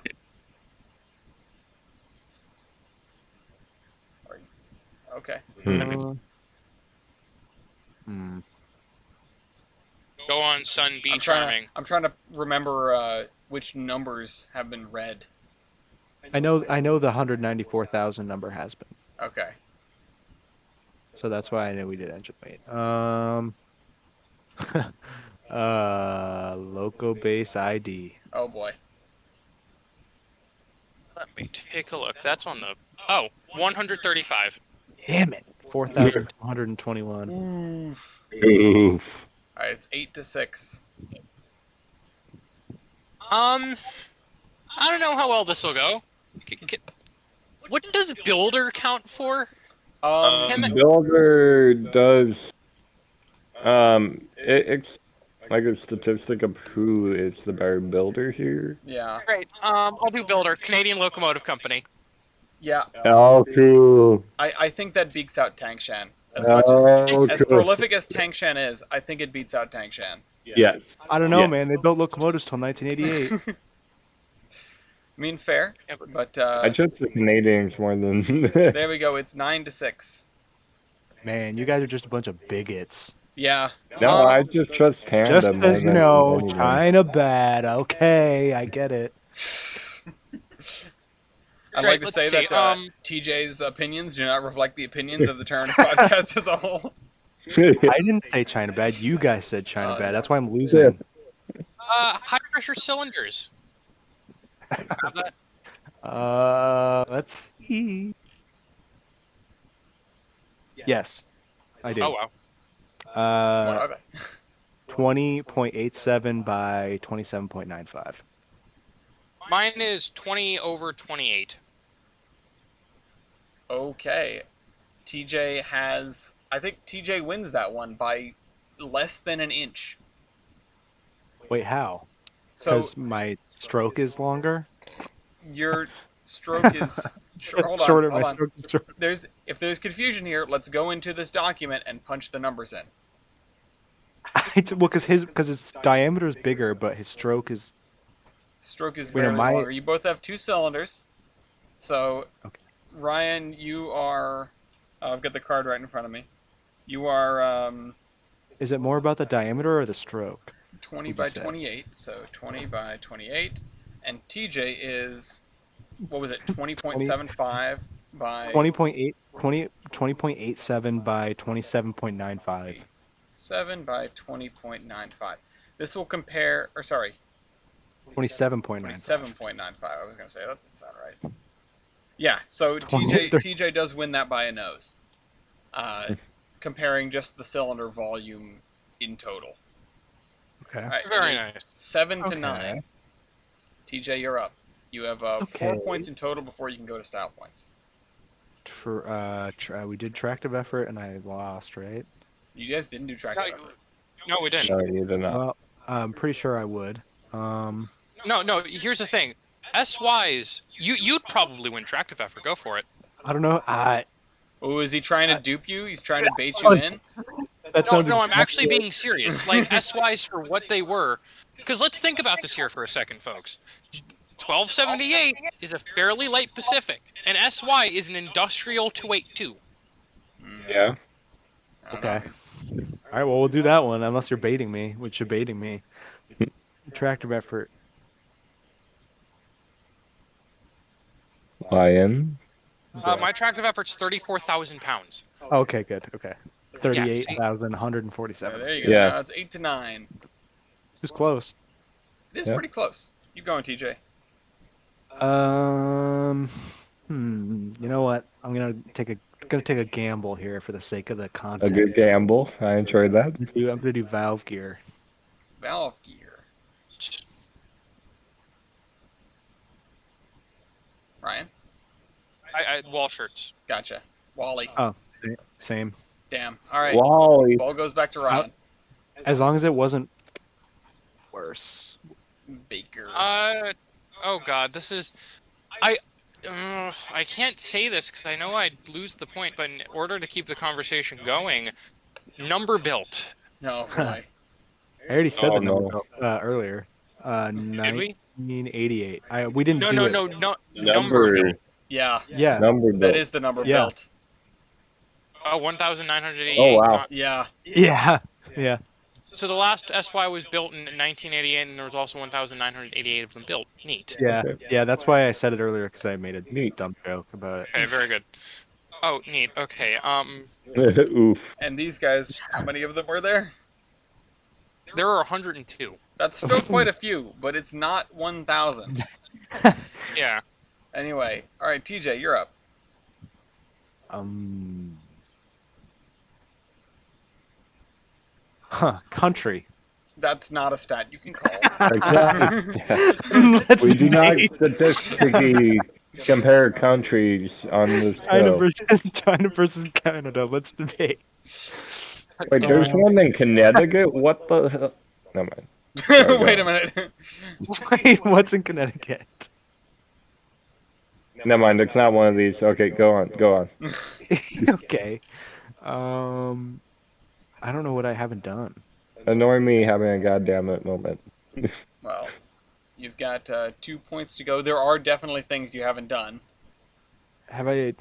Okay. Hmm. Go on, son. Be I'm charming. trying to remember which numbers have been read. I know the 194,000 number has been. Okay. So that's why I know we did engine weight. Loco base ID. Oh boy. Let me take a look. That's on the 135. Damn it. 4,221. Oof. Oof. All right, it's 8-6. I don't know how well this will go. What does builder count for? Can that- Builder does. It's like a statistic of who is the better builder here. Yeah. Great. I'll do builder. Canadian Locomotive Company. Yeah. Oh, cool. I think that beats out Tangshan. As Oh, as cool. prolific as Tangshan is, I think it beats out Tangshan. Yes. I don't know, Yeah. man. They built locomotives till 1988. I mean, fair, Yeah, but I trust the Canadians more than. there we go. It's 9-6. Man, you guys are just a bunch of bigots. Yeah. No, I just trust Canada Just more because, you than know, anyone. China bad. Okay, I get it. I'd Great, like to let's say see, that TJ's opinions do not reflect the opinions of the Terminus podcast as a whole. I didn't say China bad. You guys said China Oh, bad. yeah. That's why I'm losing. High pressure cylinders. Have that? Let's see. Yes, I do. Oh wow. What Uh, are they? 20.87 by 27.95. Mine is 20/28. Okay. TJ has... I think TJ wins that one by less than an inch. Wait, how? So Because my stroke is longer? your stroke is... hold on, Shorter, hold my on. stroke is shorter. If there's confusion here, let's go into this document and punch the numbers in. Well, because his diameter is bigger, but his stroke is. Stroke is Wait, no, barely longer. You both have 2 cylinders. So, Okay. Ryan, you are. I've got the card right in front of me. You are Is it more about the diameter or the stroke? 20 Would you by say? 28. So 20 by 28, and TJ is what was it? 20.75 by 20.8, 20.87 by 27.95. 7 by 20.95. This will compare, or sorry, 27.95. 27.95. I was going to say that doesn't sound right. Yeah, so 20 TJ does win that by a nose. Comparing just the cylinder volume in total. Okay. All right, Very it is nice. 7 to Okay. 9. TJ, you're up. You have 4 Okay. points in total before you can go to style points. We did tractive effort and I lost, right? You guys didn't do track No, effort. no, we didn't. No, you did not. Well, I'm pretty sure I would. No. Here's the thing. SYs, you'd probably win tractive effort. Go for it. I don't know. Oh, is he trying to dupe you? He's trying to bait you in? That No, sounds. no, I'm actually being serious. Like SYs for what they were. Because let's think about this here for a second, folks. 1278 is a fairly light Pacific, and SY is an industrial 282. Yeah. I don't Okay. know. All right, well, we'll do that one unless you're baiting me, which you're baiting me. Tractive effort. Lion. My tractive effort's 34,000 pounds. Okay, good. Okay. Yeah, 38,147. there you go. Yeah. Now it's 8 to 9. It was close. It is Yeah. pretty close. Keep going, TJ. You know what? I'm gonna take a gamble here for the sake of the A content. good gamble. I enjoyed that. I'm gonna do valve gear. Valve gear. Ryan? Wall shirts. Gotcha. Wally. Oh, same. Damn. All right. Wally. Ball goes back to Ryan. As long as it wasn't worse. Baker. Oh god, this is... I can't say this because I know I'd lose the point, but in order to keep the conversation going, number built. No, boy. I already said Oh, the number no. earlier. Did we? 1988. We didn't No, do no, it. no, no. Number. built. Yeah. Yeah. Number That built. is the number Yeah. belt. Oh, 1,988. Oh, wow. not- Yeah. Yeah. Yeah. So the last SY was built in 1988, and there was also 1,988 of them built. Neat. Yeah. Okay. Yeah. That's why I said it earlier because I made a Neat. dumb joke about it. Okay, very good. Oh, neat. Okay. Oof. And these guys, how many of them were there? There are 102. That's still quite a few, but it's not 1,000. Yeah. Anyway. All right, TJ, you're up. Country. That's not a stat you can call. Let's We do not debate. statistically compare countries on this show. China versus Canada. Let's debate. Wait, there's one in Connecticut? What the hell? Never mind. Wait a minute. Wait, what's in Connecticut? Never mind, it's not one of these. Okay, go on. Okay. I don't know what I haven't done. Annoy me having a goddamn it moment. Well, you've got 2 points to go. There are definitely things you haven't done. Have I?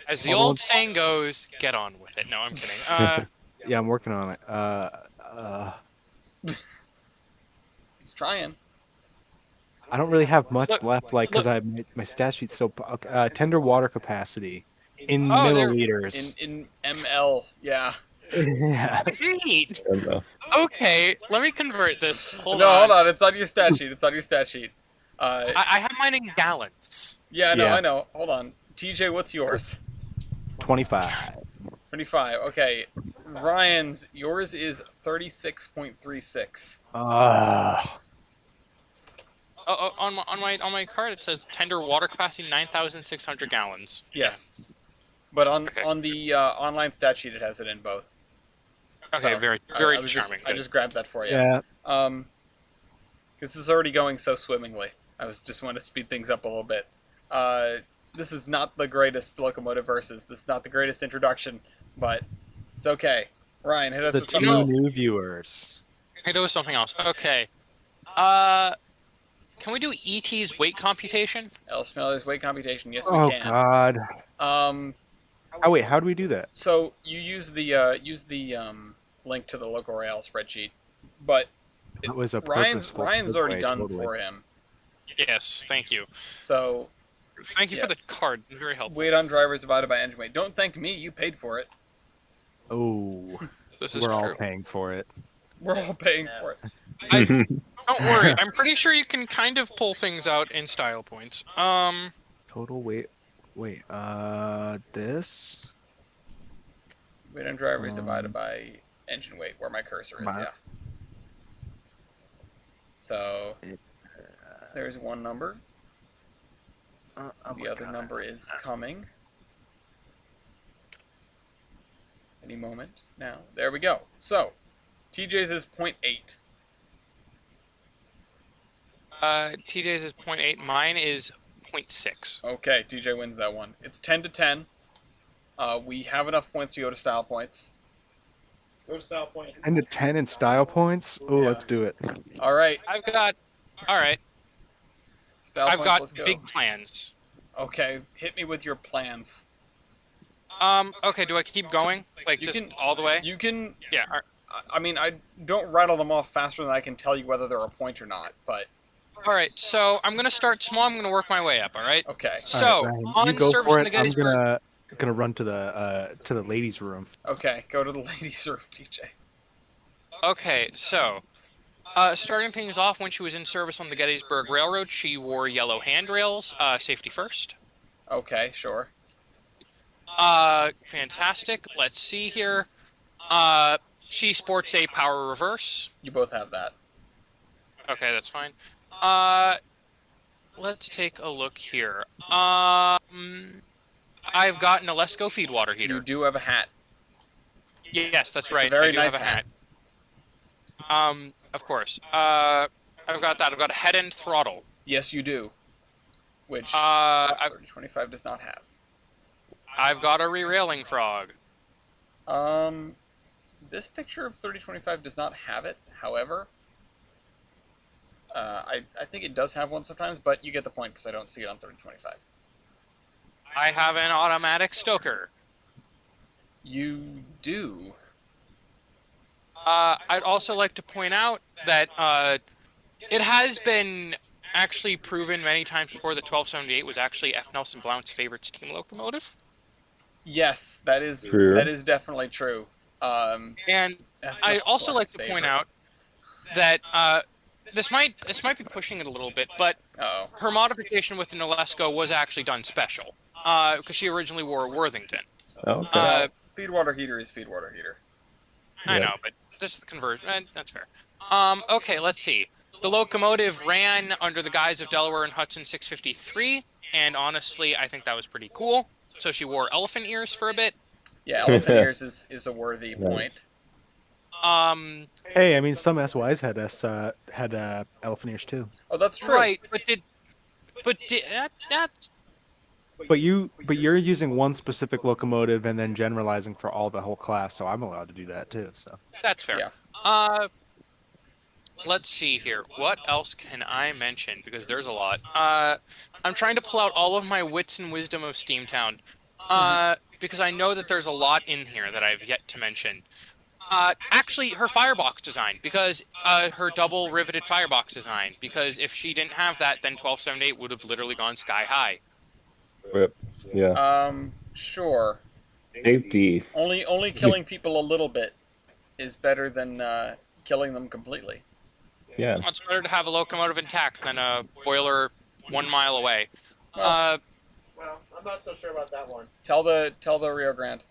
As the old saying goes, get on with it. No, I'm kidding. Yeah, I'm working on it. He's trying. I don't really have much Look, left, like, because my stat sheet's so. Tender water capacity in Oh, there- milliliters. In ML, yeah. Yeah. Neat. I don't know. Okay, let me convert this. Hold no, on. hold on. It's on your stat sheet. It's on your stat sheet. I have mine in gallons. Yeah, no, Yeah. I know. Hold on. TJ, what's yours? 25. 25. Okay. Ryan's, yours is 36.36. On my card it says tender water capacity 9,600 gallons. Yes. But on Okay. on the online stat sheet, it has it in both. Okay, So, very I very was charming. I Good. just grabbed that for you. Yeah. Because this is already going so swimmingly. I just want to speed things up a little bit. This is not the greatest Locomotive versus. This is not the greatest introduction, but it's okay. Ryan, hit us The with two something else. new viewers. I do something else. Okay. Can we do ET's weight computation? Alice Miller's weight computation. Yes, we Oh can. God. Um, Oh wait, how do we do that? so you use the link to the local rail spreadsheet, but That was a Ryan's purposeful already segue, done totally. for him. Yes, thank you. So Thank you Yeah. for the card. Very helpful. weight on drivers divided by engine weight. Don't thank me. You paid for it. Oh, This is we're all true. paying for it. We're all paying for it. Don't worry. I'm pretty sure you can kind of pull things out in style points. Total weight. Wait, this. Weight on drivers divided by engine weight, where my cursor is. my- Yeah. So there's one number. Oh The my other God. number is coming. Any moment now. There we go. So, TJ's is 0.8. TJ's is 0.8. Mine is 0.6. Okay, TJ wins that one. It's 10 to 10. We have enough points to go to style points. Go to style points. 10 to 10 in style points. Oh, Yeah. let's do it. All right, I've got. All right. style I've points. got Let's go. big plans. Okay, hit me with your plans. Okay. Do I keep going? Like You just can- all the way? You can. Yeah. I mean, I don't rattle them off faster than I can tell you whether they're a point or not. But All right. So I'm gonna start small. I'm gonna work my way up. All right. okay, So All right, Ryan, you on go service for in the it. I'm Gettysburg. gonna run to the ladies' room. okay. Go to the ladies' room, TJ. Okay. So. Starting things off, when she was in service on the Gettysburg Railroad, she wore yellow handrails, safety first. Okay, sure. Fantastic. Let's see here. She sports a power reverse. You both have that. Okay, that's fine. Let's take a look here. I've got an Alesco feed water You heater. do have a hat. Yes, that's It's a right. very I do nice have a hat. Of course. I've got that. I've got a head end throttle. Yes, you do. Which I've 3025 does not have. got a re-railing frog. This picture of 3025 does not have it. However, I think it does have one sometimes, but you get the point because I don't see it on 3025. I have an automatic stoker. You do. I'd also like to point out that it has been actually proven many times before that 1278 was actually F. Nelson Blount's favorite steam locomotive. Yes, that is True. that is definitely true. And I also like to point out that this might be pushing it a little bit, but Oh, her modification with the Alesco was actually done special because she originally wore a Worthington. Okay. feed water heater is feed water heater. I Yeah. know, but this is the conversion. That's fair. Okay, let's see. The locomotive ran under the guise of Delaware and Hudson 653, and honestly, I think that was pretty cool. So she wore elephant ears for a bit. Yeah, elephant ears is a worthy Nice. point. Hey, I mean, some SYs had elephant ears too. Oh, that's true. Right, but did that? But you're using one specific locomotive and then generalizing for all the whole class, so I'm allowed to do that too. So That's fair. Yeah. Let's see here. What else can I mention? Because there's a lot. I'm trying to pull out all of my wits and wisdom of Steamtown. Because I know that there's a lot in here that I've yet to mention. Actually, her firebox design, because her double riveted firebox design, because if she didn't have that, then 1278 would have literally gone sky high. Rip. Yeah. Sure. Safety. Only killing people a little bit is better than killing them completely. Yeah. It's better to have a locomotive intact than a boiler 1 mile away. Well, Well, I'm not so sure about that one. Tell the Rio Grande.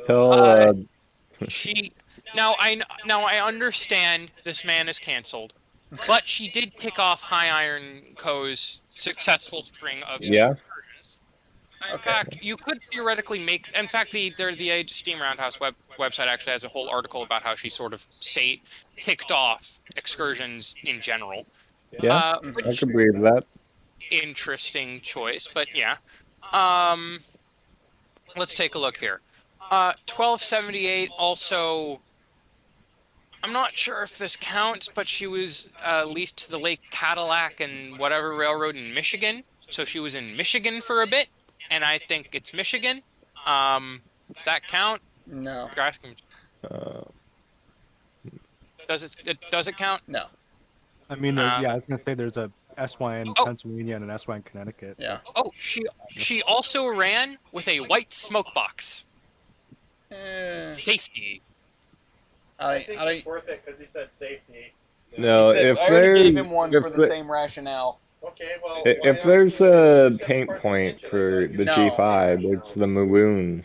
Tell She now I understand this man is canceled, but she did kick off High Iron Co.'s successful string of Yeah. conversions. In Okay. fact, you could theoretically make. In fact, the Steam Roundhouse website actually has a whole article about how she sort of kicked off excursions in general. Yeah, I Which could believe that. interesting choice, but yeah. Let's take a look here. 1278 also. I'm not sure if this counts, but she was leased to the Lake Cadillac and whatever railroad in Michigan. So she was in Michigan for a bit, and I think it's Michigan. Does that count? No. Uh, Does it count? No. I mean, Uh, yeah, I was gonna say there's a SY in Oh. Pennsylvania and an SY in Connecticut. Yeah. Oh, she also ran with a white smoke box. Eh, Safety. I think it's worth it because he said safety. no, he said, if I already there's gave him one if for the the- same rationale. Okay, well. if there's a paint point for the No. G5, it's the maroon.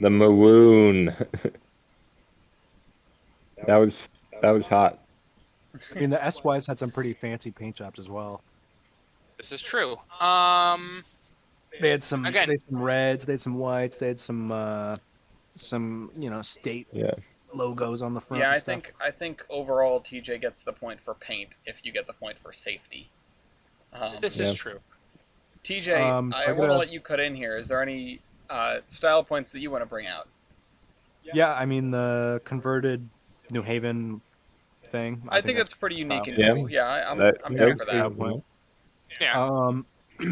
The maroon. that was hot. I mean, the SYs had some pretty fancy paint jobs as well. This is true. They had some, Again. they had some reds, they had some whites, they had some state Yeah. logos on the front. Yeah, and I stuff. think overall TJ gets the point for paint if you get the point for safety. This is true. TJ, I want to let you cut in here. Is there any style points that you want to bring out? Yeah, I mean the converted New Haven thing. I think that's pretty unique and Yeah. cool. Yeah, I'm That- down for that's that. cool. Yeah.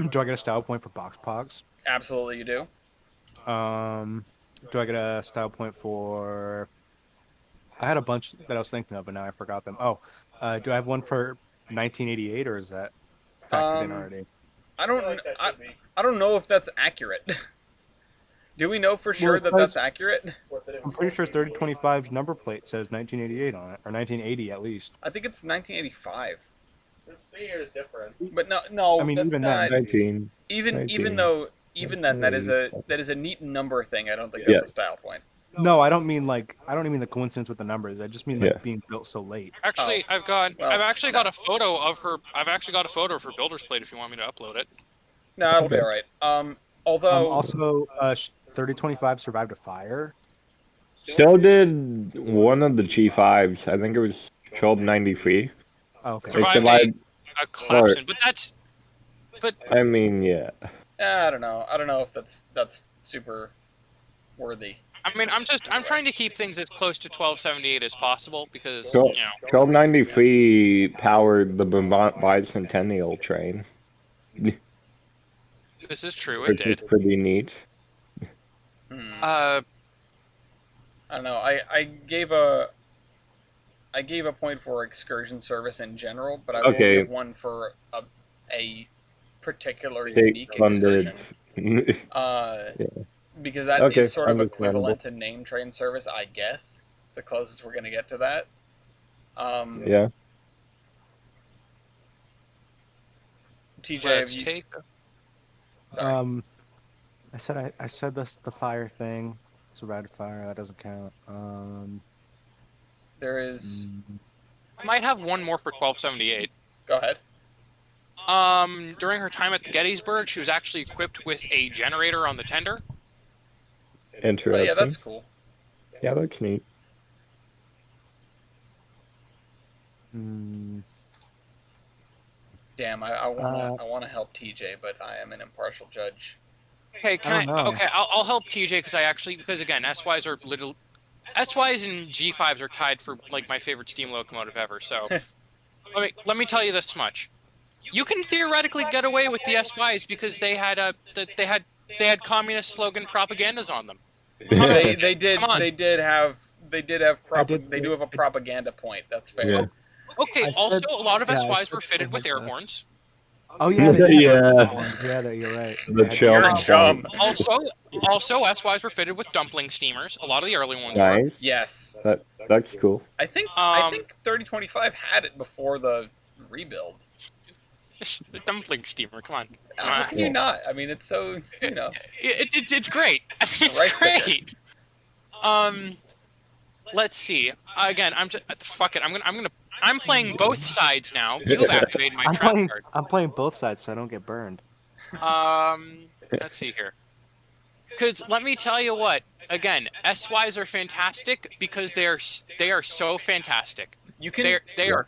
Do I get a style point for box pogs? Absolutely, you do. Do I get a style point for? I had a bunch that I was thinking of, but now I forgot them. Oh, do I have one for 1988, or is that factored in already? I I feel don't. like that should be. I don't know if that's accurate. Do we know for sure that because- that's accurate? I'm pretty sure 3025's number plate says 1988 on it, or 1980 at least. I think it's 1985. It's 3 years difference. But no. I mean, that's even not. then- 19. Even 19. though then that is a neat number thing. I don't think that's Yeah. a style point. No, I don't mean the coincidence with the numbers. I just mean like Yeah. being built so late. Actually, well, I've actually got a photo of her. I've actually got a photo of her builder's plate if you want me to upload it. No, it'll be Okay. all right. Although Also, 3025 survived a fire. So did one of the G5s. I think it was 1293. Oh, okay. It Survived survived. a collapse. But that's. I mean, yeah. I don't know. I don't know if that's super worthy. I mean, I'm trying to keep things as close to 1278 as possible because So- you know. 1293 powered the Vermont Bicentennial train, This is true. It which is did. pretty neat. I don't know. I gave a point for excursion service in general, but I will Okay. give one for a particular State unique funded. excursion. Because that is Okay, sort of understandable. equivalent to name train service, I guess. It's the closest we're gonna get to that. Yeah. TJ, Let's have you, take. sorry. I said the fire thing. Survived a fire. That doesn't count. There is. I might have one more for 1278. Go ahead. During her time at the Gettysburg, she was actually equipped with a generator on the tender. Oh, Interesting. yeah, that's cool. Yeah, that's neat. Damn, I wanna help TJ, but I am an impartial judge. Okay, I don't know. Okay, I'll help TJ because again, SYs are little. SYs and G5s are tied for like my favorite steam locomotive ever. So let me tell you this much: you can theoretically get away with the SYs because they had communist slogan propagandas on them. They did Come on. they do have a propaganda point. That's fair. Yeah. Okay. I said- Also, a lot of yeah, I SYs said were fitted with air something like that. horns. Oh yeah, they did. Yeah. Yeah, you're right. The They had- chill. You're dumb. Also, SYs were fitted with dumpling steamers. A lot of the early ones were. Nice. Yes. That's cool. I think 3025 had it before the rebuild. The dumpling steamer. Come on. How can you not? I mean, it's so, It's great. I mean, it's Right there. great. Let's see. Again, fuck it. I'm playing both sides now. You've activated my trap card. I'm playing both sides so I don't get burned. Let's see here. Because let me tell you what. Again, SYs are fantastic because they are so fantastic. You can They are.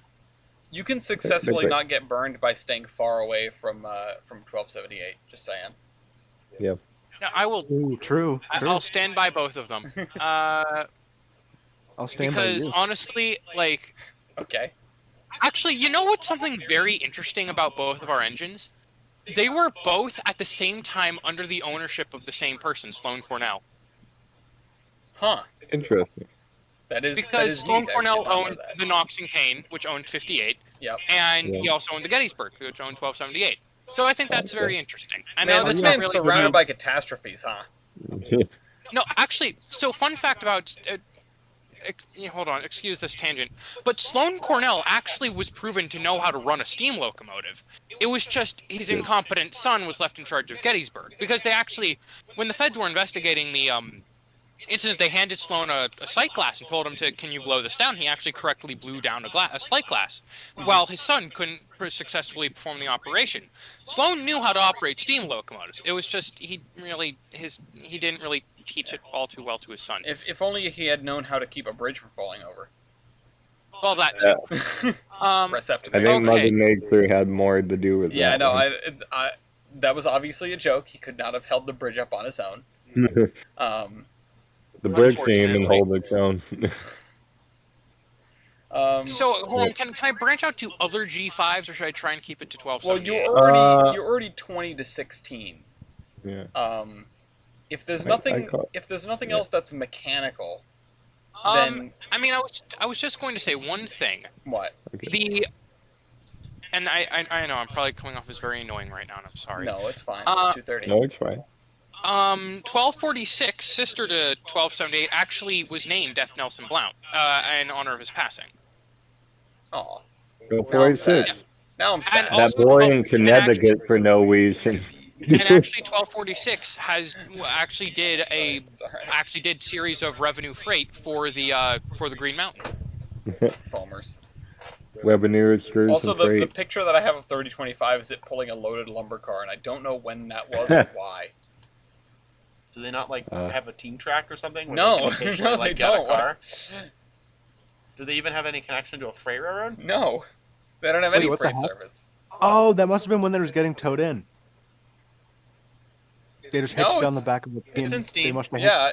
you can successfully great. not get burned by staying far away from 1278. Just saying. Yep. No, I will. Ooh, true. I'll stand by both of them. I'll stand by Because you. honestly, like, Okay. actually, you know what's something very interesting about both of our engines? They were both at the same time under the ownership of the same person, Sloan Cornell. Huh. Interesting. That is Because Sloan neat. I Cornell did not know owned that. the Knox and Kane, which owned 58, Yep. and Yeah. he also owned the Gettysburg, which owned 1278. So I think that's very interesting. I know Man, that's this not man's really surrounded by catastrophes, huh? No, actually, so fun fact about... hold on, excuse this tangent. But Sloan Cornell actually was proven to know how to run a steam locomotive. It was just his incompetent son was left in charge of Gettysburg. Because they actually, when the feds were investigating the incident, they handed Sloan a sight glass and told him to, can you blow this down? He actually correctly blew down a sight glass, while his son couldn't successfully perform the operation. Sloan knew how to operate steam locomotives. It was just he didn't really teach it all too well to his son. If only he had known how to keep a bridge from falling over. Well, that too. Receptive. I think Okay. Mother Nature had more to do with Yeah, that. no, one. that was obviously a joke. He could not have held the bridge up on his own. The bridge didn't even Unfortunately. hold its own. So, hold on, can I branch out to other G5s, or should I try and keep it to well, 1278? you're already 20 to 16. Yeah. If there's I nothing call- else that's mechanical, I then mean, I was just going to say one thing. what? And I know I'm probably coming off as very annoying right now, and I'm sorry. No, it's fine. Uh, It's 2:30. No, it's fine. 1246, sister to 1278, actually was named F. Nelson Blount, in honor of his passing. Aw. Go Now I'm 46. sad. Now I'm sad. And That also, boy and in Connecticut for no reason. actually 1246 actually did It's all right. did series of revenue freight for the Green Mountain. Foamers. Revenue screws Also, and the freight. picture that I have of 3025 is it pulling a loaded lumber car, and I don't know when that was or why. Do they not have a team track or something? where No, they can occasionally, no, they get a don't. car? Do they even have any connection to a freight railroad? No, they don't have Wait, any what the freight heck? service. Oh, that must have been when they was getting towed in. They just hitched No, it on the it's- back of the it's in They steam. must have Yeah,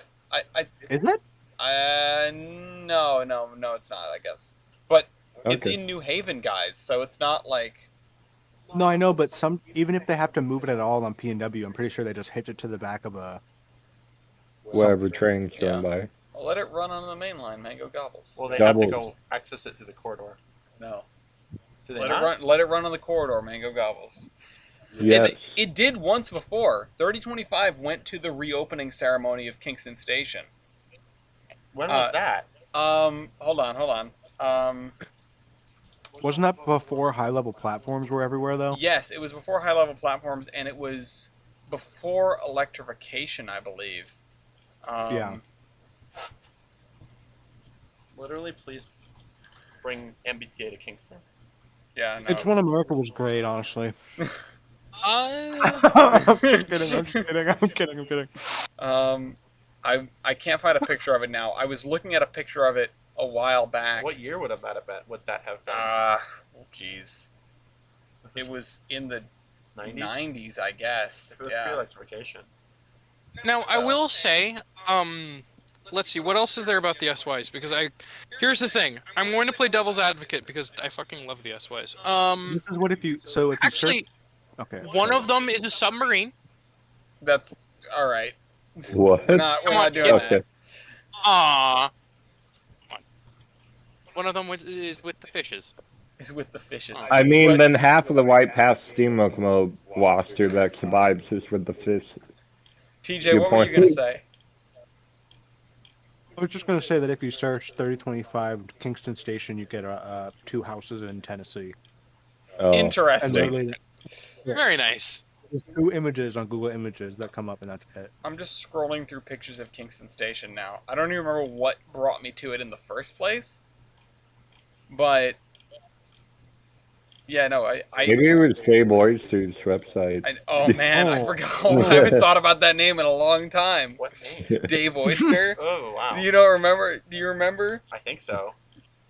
Is it? no, it's not. I guess, but it's Okay. in New Haven, guys. So it's not like No, I know, but even if they have to move it at all on P&W, I'm pretty sure they just hitch it to the back of a. Whatever train's going by. I'll let it run on the main line. Mango gobbles. Well, they have to go Doubles. access it through the corridor. No, Do they let not? it run. Let it run on the corridor. Mango gobbles. Yes. It did once before. 3025 went to the reopening ceremony of Kingston Station. When was that? Hold on. Wasn't that before high-level platforms were everywhere, though? Yes, it was before high level platforms, and it was before electrification, I believe. Yeah. Literally, please bring MBTA to Kingston. Yeah, no. It's when America was great, honestly. Uh, I'm just kidding. I can't find a picture of it now. I was looking at a picture of it a while back. What year would that have been? Jeez. It was in the 90s? 90s, I guess. If it was Yeah. pre-electrification. now I will say, let's see, what else is there about the SYs? Because here's the thing, I'm going to play devil's advocate because I fucking love the SYs. This is what if you Actually, search. Okay. one of them is a submarine. That's all right. What? We're not Come on, doing get- Okay. that. Aww. One of them is with the fishes. It's with the fishes. I mean, But- then half of the White Pass steam locomotive roster that survives is with the fish. TJ, Good what were you point. gonna say? I was just going to say that if you search 3025 Kingston Station, you get 2 houses in Tennessee. Oh, And Interesting. literally, Yeah. Very nice. there's 2 images on Google Images that come up, and that's it. I'm just scrolling through pictures of Kingston Station now. I don't even remember what brought me to it in the first place, but Yeah, no, Maybe it was Dave Oyster's website. oh man, I Oh. forgot. I haven't thought about that name in a long time. What name? Dave Oyster. Oh wow. You don't remember? Do you remember? I think so.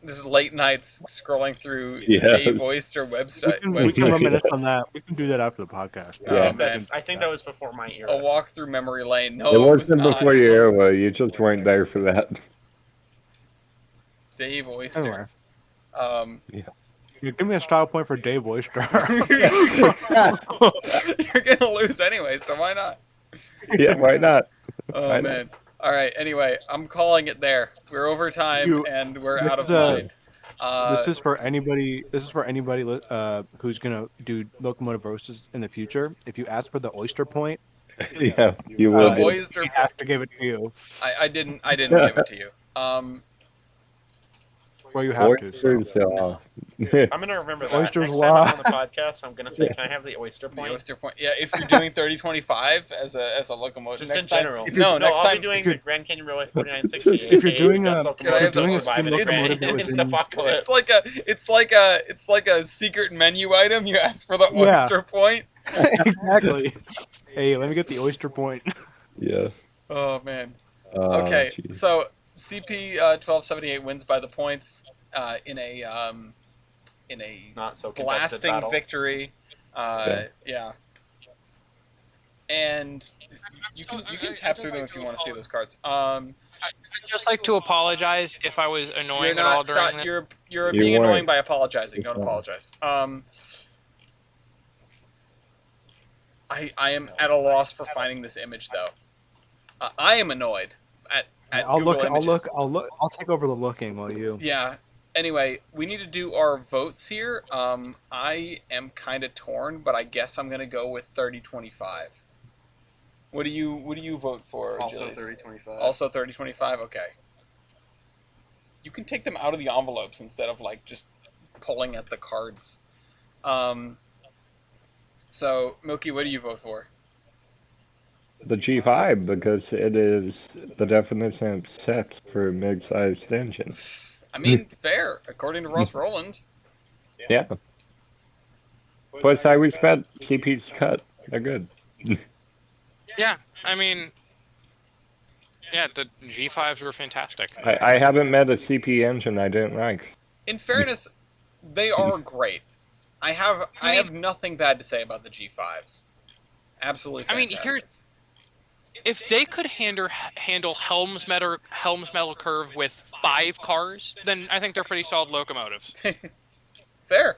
Just late nights scrolling through Yes. Dave Oyster We website. can reminisce on that. We can do that after the podcast. Yeah. I think that was before my era. A walk through memory lane. No, It wasn't was not. before your era. You just weren't there for that. Dave Oyster. Anyway, Yeah. give me a style point for Dave Oyster. You're gonna lose anyway, so why not? Yeah, why not? Oh I know. man. All right. Anyway, I'm calling it there. We're over time and we're this out of is a- mind. This is for anybody. This is for anybody who's gonna do locomotive roasters in the future. If you ask for the oyster point, Yeah, you will. The get- oyster. we have to give it to you. I didn't give it to you. Well, you have to. So. Oysters, I'm gonna remember that Oyster's next time I'm law. on the podcast. I'm gonna say, can I have the oyster The point? oyster point. Yeah, if you're doing 3025 as a locomotive. Just next in time- general. No, next I'll time. be doing if you're- the Grand Canyon Railway 4960. If you're doing a- Can I have the locomotive that was in- apocalypse. It's like a secret menu item. You ask for the Yeah. oyster point. Exactly. Hey, let me get the oyster point. yeah. Oh man. Oh, Okay, geez. so CP 1278 wins by the points in a Not so contested blasting battle. victory. Yeah. And you can tap through them if you want to see those cards. I'd just like to apologize if I was You're annoying at all not during this. you're You being weren't. annoying by apologizing. Don't You weren't. apologize. I am at a loss for finding this image though. I am annoyed at I'll Google look. Images. I'll take over the looking while you. Yeah. Anyway, we need to do our votes here. I am kind of torn, but I guess I'm gonna go with 3025. What do you vote for? Also Julius? 3025. Also 3025. Okay. You can take them out of the envelopes instead of like just pulling at the cards. So Milky, what do you vote for? The G5, because it is the definition of sex for mid-sized engines. I mean, fair according to Ross Rowland. Yeah. Plus, I respect CP's cut. They're good. Yeah, I mean, yeah, the G5s were fantastic. I haven't met a CP engine I didn't like. In fairness, they are great. I have nothing bad to say about the G5s. Absolutely. I mean, fantastic. if they could handle Helm's Metal Curve with 5 cars, then I think they're pretty solid locomotives. Fair.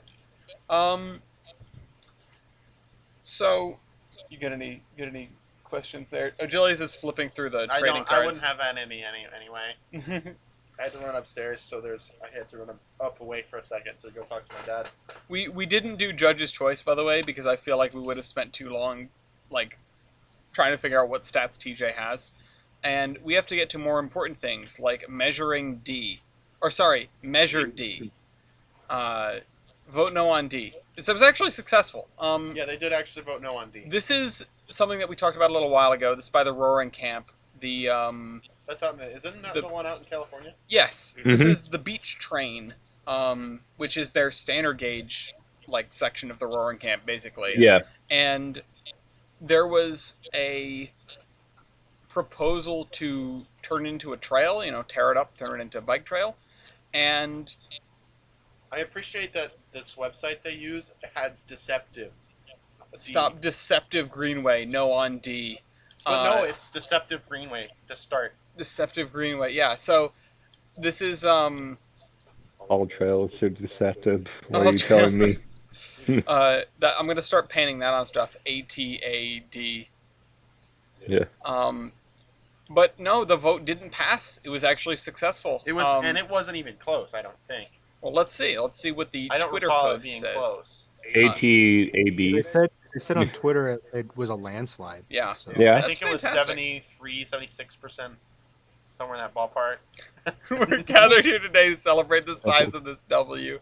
So, you get any questions there? Julius is flipping through the trading cards. I wouldn't have had any anyway. I had to run upstairs, so I had to run up away for a second to go talk to my dad. We didn't do Judge's Choice, by the way, because I feel like we would have spent too long, like, trying to figure out what stats TJ has. And we have to get to more important things, like measuring D. Or, sorry, measure D. Vote no on D. So it was actually successful. Yeah, they did actually vote no on D. This is something that we talked about a little while ago. This is by the Roaring Camp. The, That's out. Isn't that the one out in California? yes, this is the Beach Train, which is their standard gauge, like, section of the Roaring Camp, basically. Yeah. And there was a proposal to turn it into a trail, tear it up, turn it into a bike trail. And I appreciate that this website they use has deceptive. stop Deceptive Greenway, no on D. But no, it's Deceptive Greenway to start. Deceptive Greenway, yeah. So this is All trails are deceptive. What All are you telling trails me? that I'm gonna start painting that on stuff. ATAD. Yeah. But no, the vote didn't pass. It was actually successful. It was, and it wasn't even close. I don't think. Well, let's see. Let's see what the I don't Twitter recall it post being says. close. ATAB. They said on Twitter it was a landslide. Yeah. So. Yeah. I think it was fantastic. 76%, somewhere in that ballpark. We're gathered here today to celebrate the size of this W.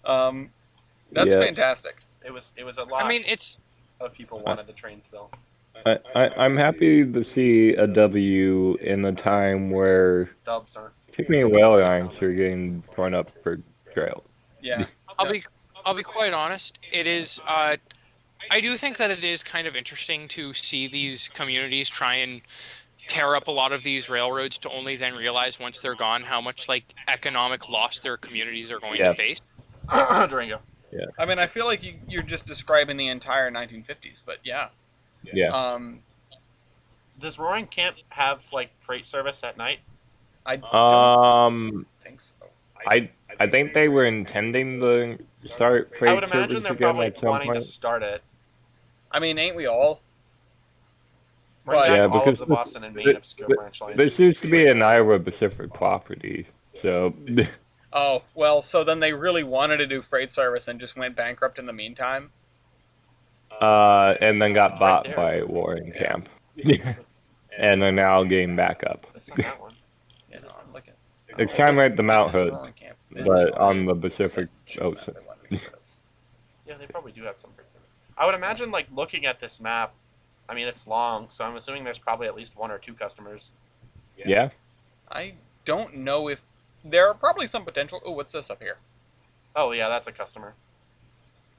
That's Yeah. fantastic. It was a lot. I mean, it's of people wanted the train still. I'm happy to see a W in a time where Dubs aren't. pygmy whale lines are getting torn up for trail. Yeah. I'll I'll be quite honest. It is. I do think that it is kind of interesting to see these communities try and tear up a lot of these railroads to only then realize once they're gone how much like economic loss their communities are going to face. Durango. I mean, I feel like you're just describing the entire 1950s, but yeah. Yeah. Does Roaring Camp have like freight service at night? I don't think so. I think they were intending to start freight I would imagine service they're again probably at some wanting to point. start it. I mean, ain't we all? Bring back Yeah, all of because the Boston and Maine obscure branch lines. This used to be an Iowa Pacific property, so Oh, well, so then they really wanted to do freight service and just went bankrupt in the meantime? and then got It's right bought there, by isn't it? Warren Camp, and are now getting back up. It's not that one. Yeah, no, I'm looking. It's kind of like the Mount This is Hood, Roaring Camp. This but is on the Pacific section Ocean. that they wanted to get rid of. Yeah, they probably do have some freight service. I would imagine, like, looking at this map, I mean, it's long, so I'm assuming there's probably at least 1 or 2 customers. Yeah. I don't know if... There are probably some potential... Oh, what's this up here? Oh, yeah, that's a customer.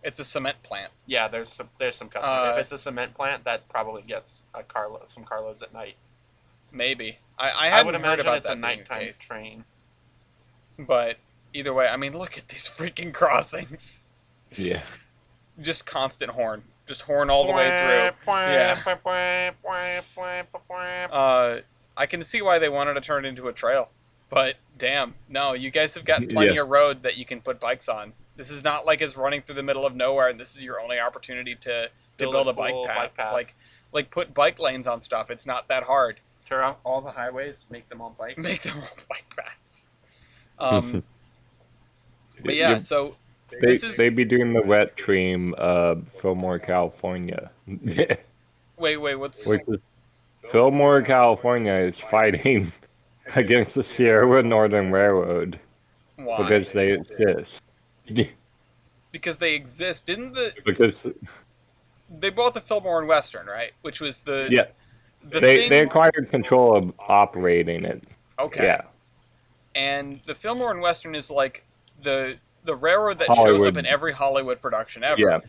It's a cement plant. Yeah, there's some customer. If it's a cement plant, that probably gets some carloads at night. Maybe. I I hadn't would heard imagine about it's a that being the nighttime case. train. But either way, I mean, look at these freaking crossings. Yeah. Just constant horn. Just horn all the way through. I can see why they wanted to turn it into a trail. But, damn, no, you guys have got plenty of road that you can put bikes on. This is not like it's running through the middle of nowhere and this is your only opportunity to build a bike path. Like, put bike lanes on stuff. It's not that hard. Tear out all the highways, make them all bikes. Make them all bike paths. But yeah, so They'd be doing the wet dream of Fillmore, California. Wait, what's... Which is, Fillmore, California is fighting against the Sierra Northern Railroad Why? because they exist. Because they exist. Didn't the... Because They bought the Fillmore and Western, right? Which was the... yeah, they acquired control of operating it. Okay. Yeah. And the Fillmore and Western is like the railroad that shows Hollywood. up in every Hollywood production ever. Yeah.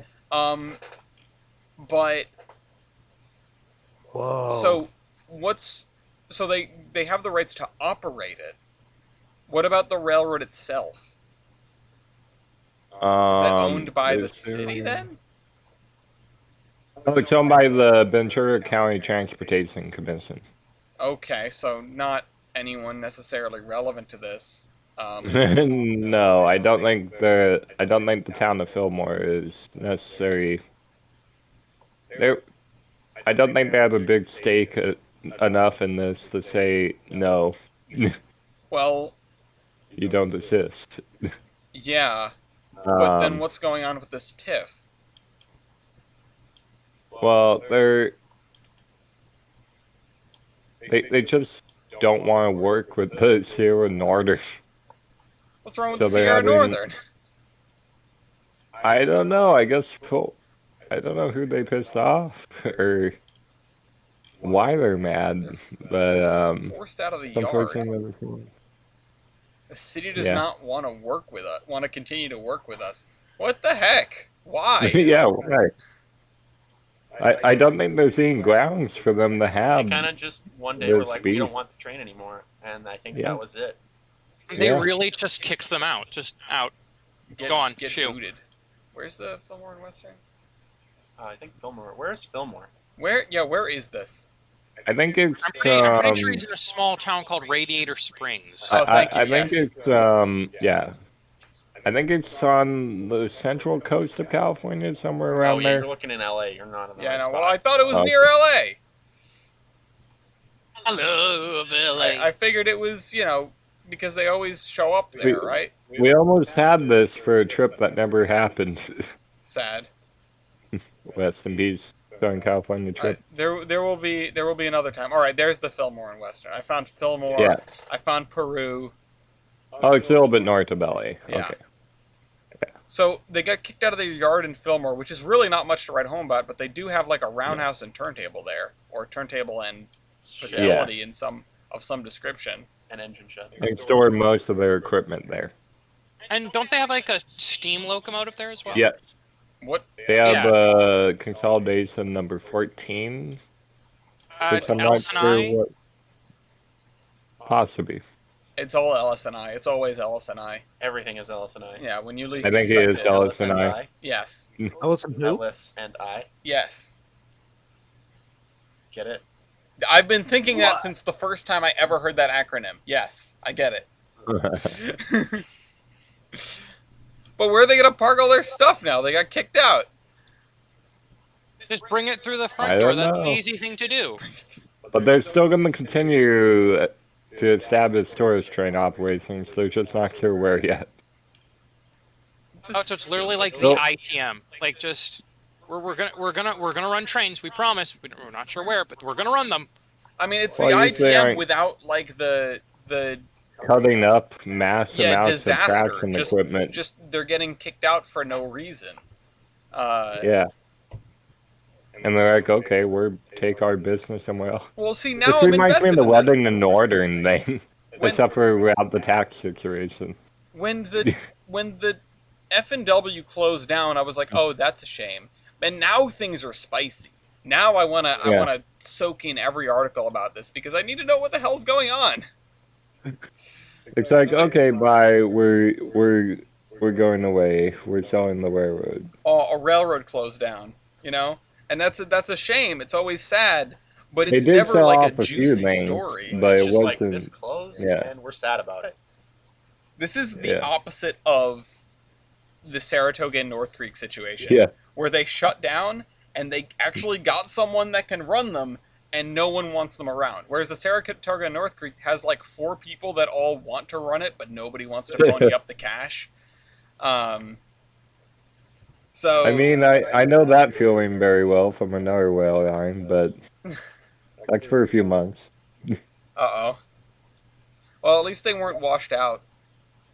But Whoa. so they have the rights to operate it. What about the railroad itself? Is that owned by the city then? Oh, it's owned by the Ventura County Transportation Commission. Okay, so not anyone necessarily relevant to this. No, I don't think the town of Fillmore is necessary. I don't think they have a big stake enough in this to say no. Well, You don't exist. yeah, but then what's going on with this TIF? Well, they just don't want to work with the Sierra Northern. What's wrong with So the they're Sierra having- Northern? I don't know. I guess I don't know who they pissed off or why they're mad, but Forced out of the yard. unfortunately, The city does Yeah. not want to work with us. Want to continue to work with us. What the heck? Why? yeah, right. I don't think there's any grounds for them to They have. kind of just one day the were like, we speed. don't want the train anymore, and I think Yeah. that was it. They Yeah. really just kicked them out. Just out. Gone. Get Shoo. booted. Where's the Fillmore and Western? I think Fillmore. Where's Fillmore? Where? Yeah, where is this? I think it's. I'm pretty sure he's in a small town called Radiator Springs. Oh, thank you, I think yes. it's yeah. I think it's on the central coast of California, somewhere around Oh yeah, there. you're looking in LA. You're not in the Yeah, right no. spot. Well, I thought it was Okay. near LA. Hello, Billy. I figured it was, because they always show up there, We- right? We almost had this for a trip that never happened. Sad. West and Peace, Southern California trip. There will be another time. All right, there's the Fillmore and Western. I found Fillmore. Yeah. I found Peru. Oh, it's a little bit north of LA. Yeah. Okay. So they got kicked out of their yard in Fillmore, which is really not much to write home about, but they do have like a roundhouse and turntable there, or turntable and facility of some description. An engine shed. They store most of their equipment there. And don't they have like a steam locomotive there as well? Yes. What? They have Yeah. consolidation number 14, which I'm not sure LSNI? what. Possibly. It's all LSNI. It's always LSNI. Everything is Ellis and I. Yeah, when you least I think it expect is it. Ellis and I. Yes. Ellis and who? Ellis and I. Yes. Get it? I've been thinking that since the first time I ever heard that acronym. Yes, I get it. But where are they gonna park all their stuff now? They got kicked out. Just bring it through the I front door. don't That's know. an easy thing to do. But they're still going to continue to establish tourist train operations. They're just not sure where yet. Oh, so it's literally like the Nope. ITM. Like just we're gonna run trains. We promise. We're not sure where, but we're gonna run them. I mean, it's Well, the you say ITM aren't- without like the Cutting up mass amounts of disaster. tracks and Just, equipment. just they're getting kicked out for no reason. Yeah. And they're like, okay, we'll take our business somewhere else. Well, see now This I'm reminds me invested of the in this. wedding in Northern thing. When- Except for without the tax situation. When the F&W closed down, I was like, oh, that's a shame. And now things are spicy. Now I wanna soak in every article about this because I need to know what the hell's going on. It's like, okay, bye. We're going away. We're selling the railroad. A railroad closed down, you know, and that's a shame. It's always sad, but They it's did never sell like off a a few juicy things, story. but It's it just like wasn't. this close, yeah. and we're sad about it. This is the Yeah. opposite of the Saratoga and North Creek situation, Yeah. where they shut down and they actually got someone that can run them, and no one wants them around. Whereas the Saratoga and North Creek has like 4 people that all want to run it, but nobody wants to pony up the cash. So I mean, I know that feeling very well from another rail line, but that's for a few months. uh-oh. Well, at least they weren't washed out,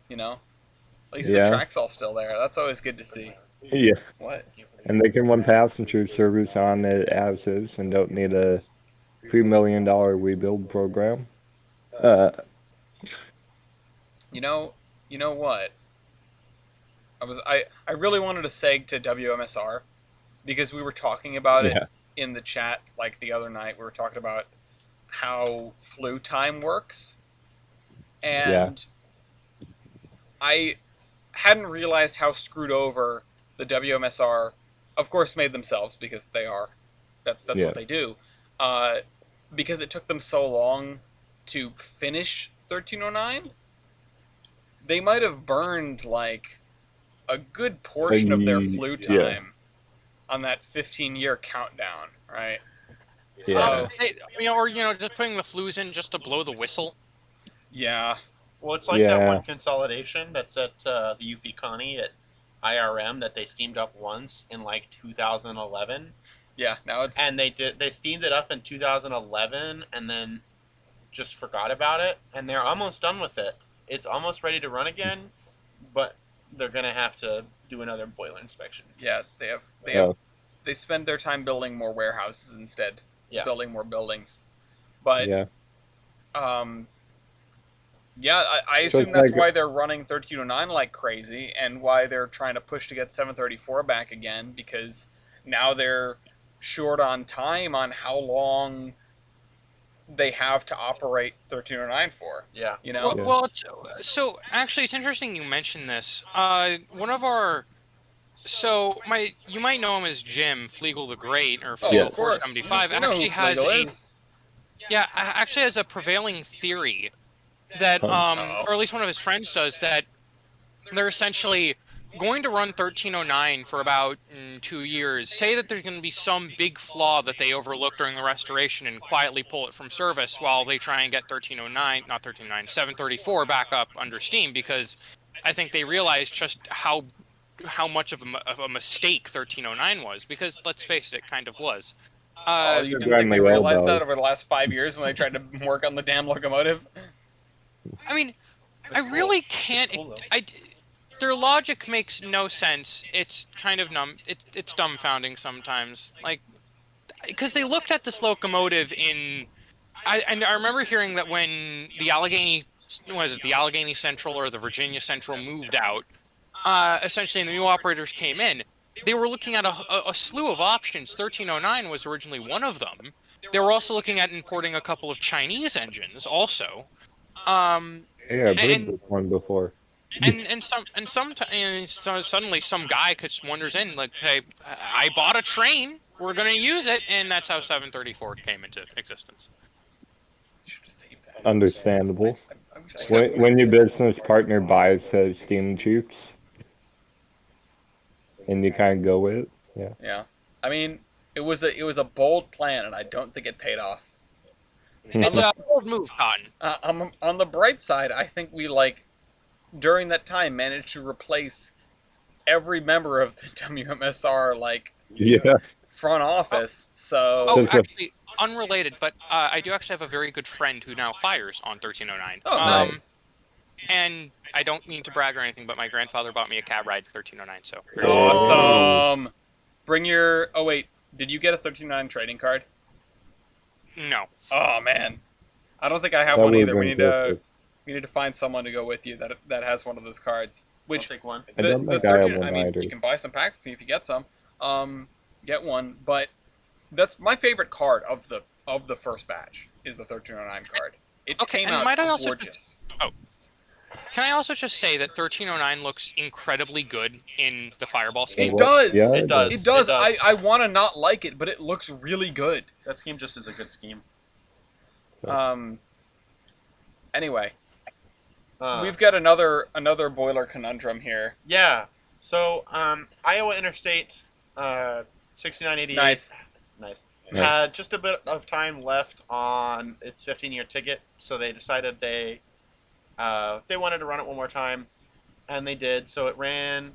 you know? At least the Yeah. track's all still there. That's always good to see. Yeah. What? And they can run passenger service on it as is and don't need a $3 million rebuild program. You know what? I really wanted to seg to WMSR because we were talking about it Yeah. in the chat like the other night. We were talking about how flu time works. And I hadn't realized how screwed over the WMSR, of course, made themselves because they are. That's Yeah. what they do. Because it took them so long to finish 1309, they might have burned like a good portion of their flu time Yeah. on that 15-year countdown, right? Yeah. So, Just putting the flues in just to blow the whistle. yeah. Well, it's like that Yeah. one consolidation that's at the UP Connie at IRM that they steamed up once in like 2011, Yeah, now it's and they steamed it up in 2011 and then just forgot about it, and they're almost done with it. It's almost ready to run again, but they're gonna have to do another boiler inspection. yeah, they spend their time building more warehouses instead, Yeah. building more buildings. But Yeah. I So assume it's that's like- why they're running 1309 like crazy, and why they're trying to push to get 734 back again, because now they're short on time on how long they have to operate 1309 for. Yeah. You know, Yeah. Well, so actually, it's interesting you mentioned this. One of our, you might know him as Jim Flegel the Great or oh, Flegel of course. 475. You know Actually who has Flegel a is. actually has a prevailing theory that Uh-oh. or at least one of his friends does, that they're essentially going to run 1309 for about 2 years. Say that there's going to be some big flaw that they overlook during the restoration and quietly pull it from service while they try and get 734 back up under steam, because I think they realized just how much of a mistake 1309 was, because let's face it, it kind of was. Oh, you didn't Grind think they my realized elbow. that over the last 5 years when they tried to work on the damn locomotive? I mean, I That's really cool. can't. That's cool, though. Their logic makes no sense. It's kind of it's dumbfounding sometimes. Like, because they looked at this locomotive I remember hearing that when the Allegheny was it the Allegheny Central or the Virginia Central moved out, essentially the new operators came in. They were looking at a slew of options. 1309 was originally one of them. They were also looking at importing a couple of Chinese engines also. Yeah, I've heard And this one before. and so suddenly some guy wanders in like, hey, I bought a train. We're gonna use it, and that's how 734 came into existence. Should have saved that. Understandable. I wish I had- When your business partner buys the steam tubes, and you kind of go with it. Yeah. Yeah. I mean, it was a bold plan, and I don't think it paid off. It's a bold move, Cotton. On the bright side, I think we during that time managed to replace every member of the WMSR Yeah. front office. Oh, So actually, unrelated, but I do actually have a very good friend who now fires on 1309. nice. And I don't mean to brag or anything, but my grandfather bought me a cab ride to 1309, so... Awesome. Bring your. Oh wait, did you get a 1309 trading card? No. Oh man, I don't think I have That one would've either. been We need to find someone to go with you that has one of those cards. Which I'll take one. I don't think I have one I mean, either. you can buy some packs, see if you get some. Get one, but that's my favorite card of the first batch is the 1309 card. It Okay, came and out might I also gorgeous. Can I also just say that 1309 looks incredibly good in the Fireball scheme? It does. Yeah, It does. It does. It does. I want to not like it, but it looks really good. That scheme just is a good scheme. Anyway, Uh, we've got another boiler conundrum here. Yeah. So, Iowa Interstate 6988. Nice. Nice. Nice. Had just a bit of time left on its 15-year ticket, so they decided they wanted to run it one more time, and they did. So it ran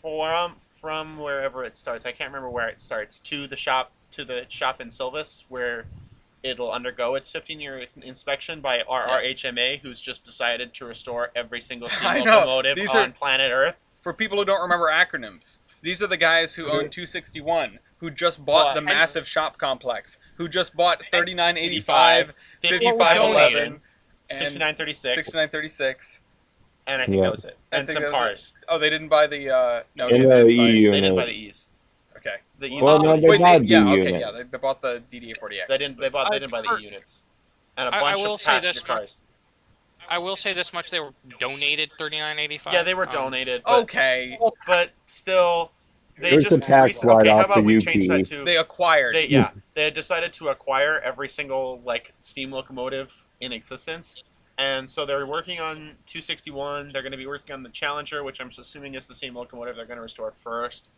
from wherever it starts. I can't remember where it starts to the shop in Silvis, where it'll undergo its 15-year inspection by RRHMA, who's just decided to restore every single steam I know. locomotive These on are- planet Earth. For people who don't remember acronyms, these are the guys who own 261, who just bought the and- massive shop complex, who just bought 3985, 5511, and 6936, 6936. and I think Yeah. that was it. I And think some that was cars. it. Oh, they didn't buy the no. In they the didn't buy- EU They didn't buy unit. the E's. Okay. The E's. Well, are still- no, they Wait, bought yeah, the okay, unit. yeah, they bought the DDA40X. They didn't. They didn't buy the E units. And a I bunch will of say passenger this much. cars. I will say this much: they were donated 3985. Yeah, they were donated. But, Okay, but still, they There's just a tax okay. write How off about for we UP. change that to? they acquired. They had decided to acquire every single steam locomotive in existence, and so they're working on 261. They're going to be working on the Challenger, which I'm assuming is the same locomotive they're going to restore first.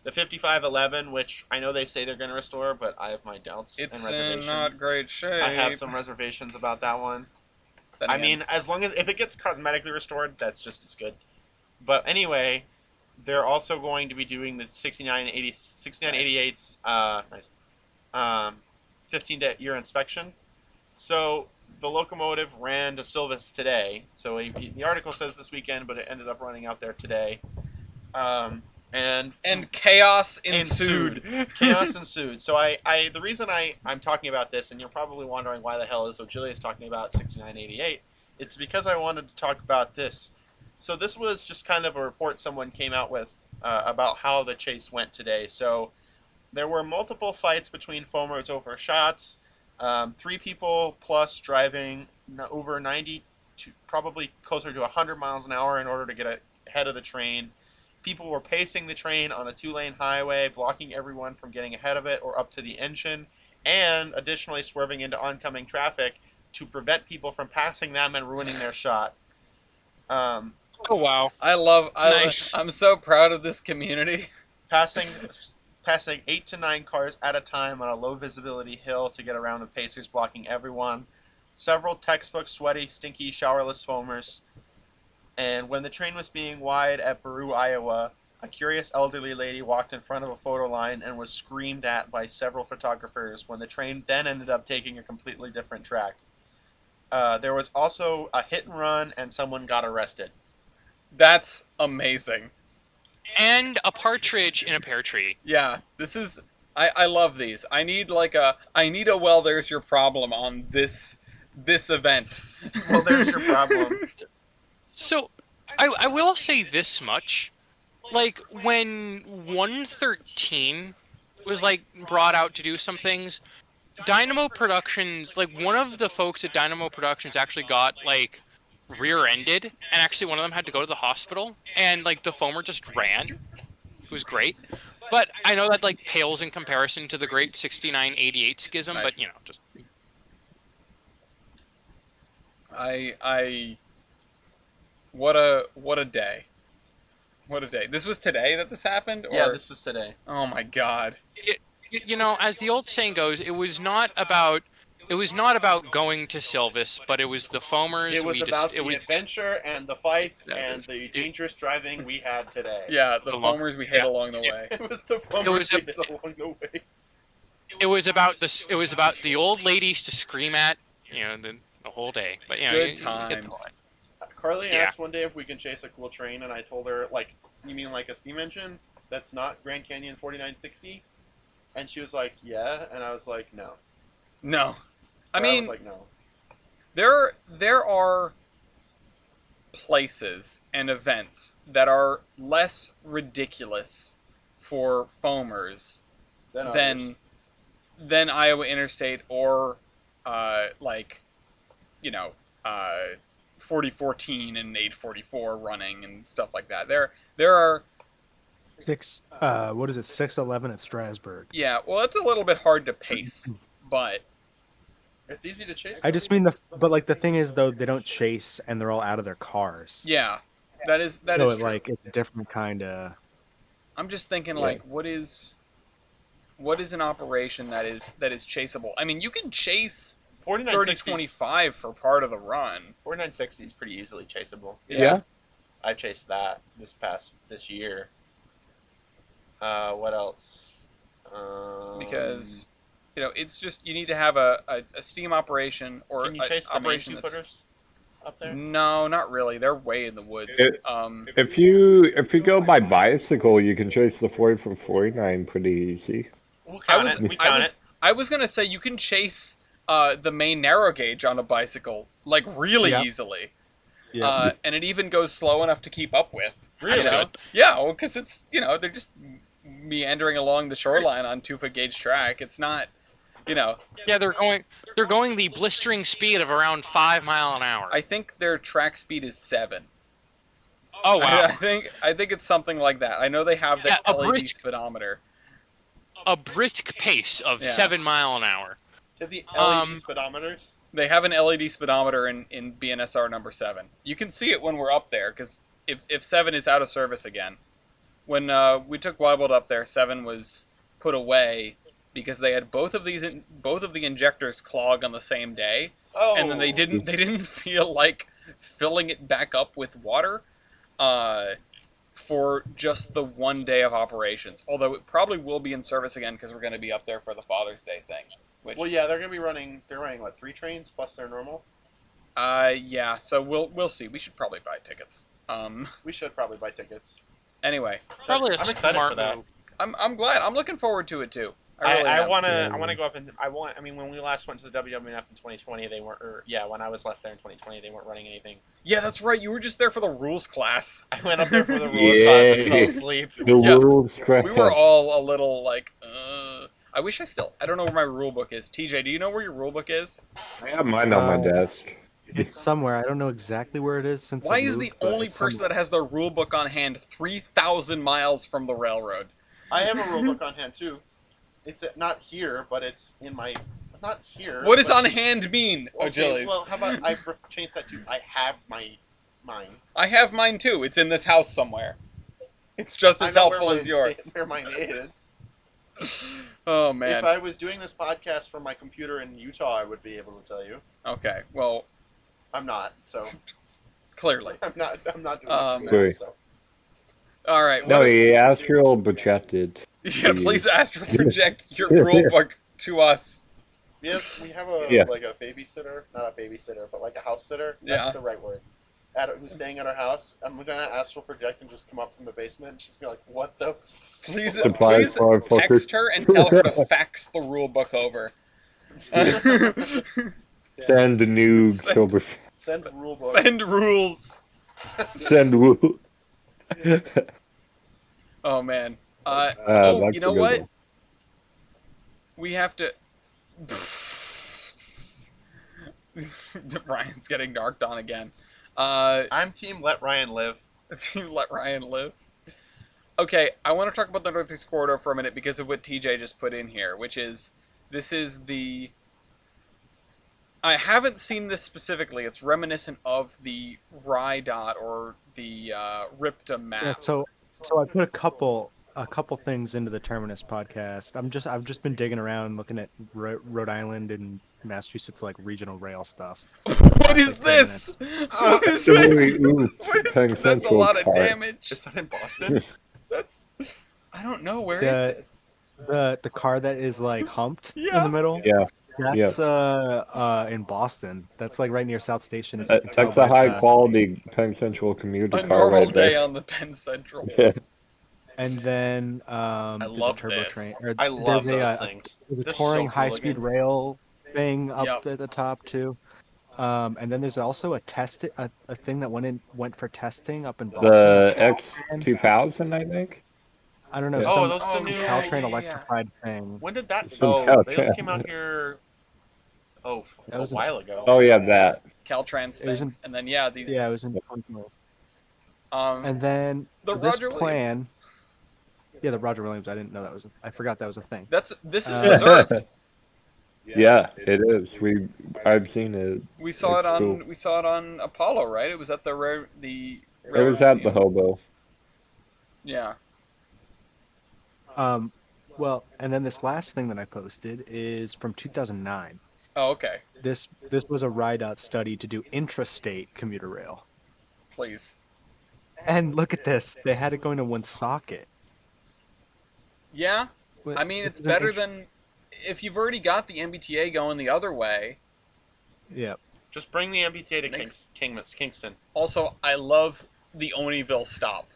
The 5511, which I know they say they're going to restore, but I have my doubts It's and in reservations. not great shape. I have some reservations about that one. Then I again, mean, as long as if it gets cosmetically restored, that's just as good. But anyway, they're also going to be doing the 6988's nice 15-year inspection. So the locomotive ran to Silvis today. So the article says this weekend, but it ended up running out there today. And chaos ensued. Chaos ensued. So the reason I'm talking about this, and you're probably wondering why the hell is Ogilius talking about 6988, it's because I wanted to talk about this. So this was just kind of a report someone came out with about how the chase went today. So there were multiple fights between foamers over shots. 3 people plus driving over 90 to probably closer to 100 miles an hour in order to get ahead of the train. People were pacing the train on a 2-lane highway, blocking everyone from getting ahead of it or up to the engine, and additionally swerving into oncoming traffic to prevent people from passing them and ruining their shot. Oh wow. Nice. I'm so proud of this community. Passing 8 to 9 cars at a time on a low visibility hill to get around the pacers blocking everyone. Several textbook sweaty, stinky, showerless foamers. And when the train was being wide at Baru, Iowa, a curious elderly lady walked in front of a photo line and was screamed at by several photographers when the train then ended up taking a completely different track. There was also a hit and run and someone got arrested. That's amazing. And a partridge in a pear tree. Yeah, this is. I love these. I need a well. There's your problem on this this event. Well, there's your problem. So, I will say this much. Like, when 113 was, like, brought out to do some things, Dynamo Productions, like, one of the folks at Dynamo Productions actually got, like, rear-ended, and actually one of them had to go to the hospital, and, like, the foamer just ran. It was great. But I know that, like, pales in comparison to the great 69-88 schism, Nice. but, you know, just... What a day. What a day. This was today that this happened? Or... Yeah, this was today. Oh my god. You know, as the old saying goes, it was not about going to Silvis, but it was the foamers. It was about the adventure and the fights and the dangerous driving we had today. Yeah, the foamers we hit along the way. It was the foamers we hit along the way. It was about the old ladies to scream at, you know, the whole day. But you know, Good you get the times. point. Carly asked one day if we can chase a cool train, and I told her, like, you mean like a steam engine that's not Grand Canyon 4960? And she was like, yeah, and I was like, no. No. I I mean, was like, no. there are places and events that are less ridiculous for foamers than Iowa Interstate or like, you know, 4014 and 844 running and stuff like that. There are 611 at Strasbourg. Yeah, well, it's a little bit hard to pace, but It's easy to chase. I just mean the thing is though, they don't chase and they're all out of their cars. yeah, that is So true. like it's a different kind of. I'm just thinking like what is an operation that is chaseable? I mean, you can chase 3025 for part of the run. 4960 is pretty easily chaseable. Yeah. I chased that this year. What else? Because you know, it's just you need to have a steam operation or can you an chase the main operation two that's footers up there? No, not really. They're way in the woods. If you go by bicycle, you can chase the 40 from 49 pretty easy. We'll count it. We count it. I was gonna say you can chase the main narrow gauge on a bicycle like really easily. Yeah. And it even goes slow enough to keep up with. Really? You know? Yeah, well, because it's, you know, they're just meandering along the shoreline on 2-foot gauge track. It's not, you know. Yeah, they're going the blistering speed of around 5 miles an hour. I think their track speed is 7. Oh wow! I think it's something like that. I know they have the LED speedometer. A brisk pace of 7 miles an hour. To the LED speedometers. They have an LED speedometer in BNSR number 7. You can see it when we're up there, because if 7 is out of service again. When we took Wybolt up there, 7 was put away because they had both of the injectors clog on the same day, and then they didn't feel like filling it back up with water for just the one day of operations. Although it probably will be in service again because we're going to be up there for the Father's Day thing. Well, yeah, they're running what, 3 trains plus their normal? Yeah. So we'll see. We should probably buy tickets. We should probably buy tickets. Anyway, Probably I'm excited for that. move. I'm glad. I'm looking forward to it too. I really want am. to go up and I mean, when we last went to the WMF in 2020, they weren't. When I was last there in 2020, they weren't running anything. Yeah, that's right. You were just there for the rules class. I went up there for the rules class and fell asleep. The rules class. We were all a little like, I wish I don't know where my rule book is. TJ, do you know where your rule book is? I have mine on my desk. It's somewhere. I don't know exactly where it is since. Why I is moved, the but only it's person that has their rule book on hand 3,000 miles from the railroad? I have a rule book on hand too. It's not here, but it's in my. Not here. What does on hand mean, Okay, Achilles? well, how about I changed that to I have mine. I have mine too. It's in this house somewhere. It's just as helpful as yours. Where mine is. Oh man. If I was doing this podcast from my computer in Utah, I would be able to tell you. Okay. Well, I'm not. So clearly. I'm not doing it Um, from there, so. All right. No, he astral projected. Yeah, please astral project your rule book to us. Yes, we have like a babysitter, not a babysitter, but like a house sitter. That's Yeah. the right word. Who's staying at our house? I'm gonna astral project and just come up from the basement. And she's gonna be like, "What the?" Please Surprise, motherfucker. text her and tell her to fax the rule book over. Send new Send- silver. Send rule book. Send rules. Send woo. Oh man. That's You a know good what? one. We have to. Ryan's getting darked on again. I'm team let Ryan live. You let Ryan live. Okay, I want to talk about the Northeast Corridor for a minute because of what TJ just put in here, which is this is the. I haven't seen this specifically. It's reminiscent of the Rye Dot or the Ripta map. Yeah, so I put a couple things into the Terminus podcast. I've just been digging around looking at Rhode Island and Massachusetts like regional rail stuff. What is Like 10 this? What is So this? ooh, Penn That's a Central lot of part. damage. Is that in Boston? That's. I don't know. Where is The- this? The car that is like humped in Yeah. the middle. Yeah, That's in Boston. That's like right near South Station. As you can that's tell a by high the- quality Penn Central commuter A car normal right day there. on the Penn Central. Yeah. And then there's a love turbo this. train. I love there's those a things. there's a They're touring so cool high-speed looking. rail thing up Yep. at the top too. And then there's also a thing that went for testing up in Boston. The a X2000, I think. I don't know. Yeah. Oh, Some those the new. Caltrain yeah. electrified thing. When did that? Some Oh, Caltrain. those came out here. Oh, That a was in- while ago. Oh yeah, that. Caltrans It was things, in- and then yeah, these. Yeah, it was in 2012. Um, And then The for this Roger Williams. plan. Yeah, the Roger Williams. I didn't know that was. I forgot that was a thing. this is Uh, preserved. Yeah, it is. I've seen it. We saw it It's on cool. we saw it on Apollo, right? It was at the It Railroad was at the Museum. Hobo. Yeah. Well, and then this last thing that I posted is from 2009. Oh, okay. This was a ride-out study to do intrastate commuter rail. Please. And look at this. They had it going to one socket. Yeah. But I mean, this it's is an better int- than if you've already got the MBTA going the other way. Yeah. Just bring the MBTA to Makes- Kingston. Also, I love the Oneyville stop.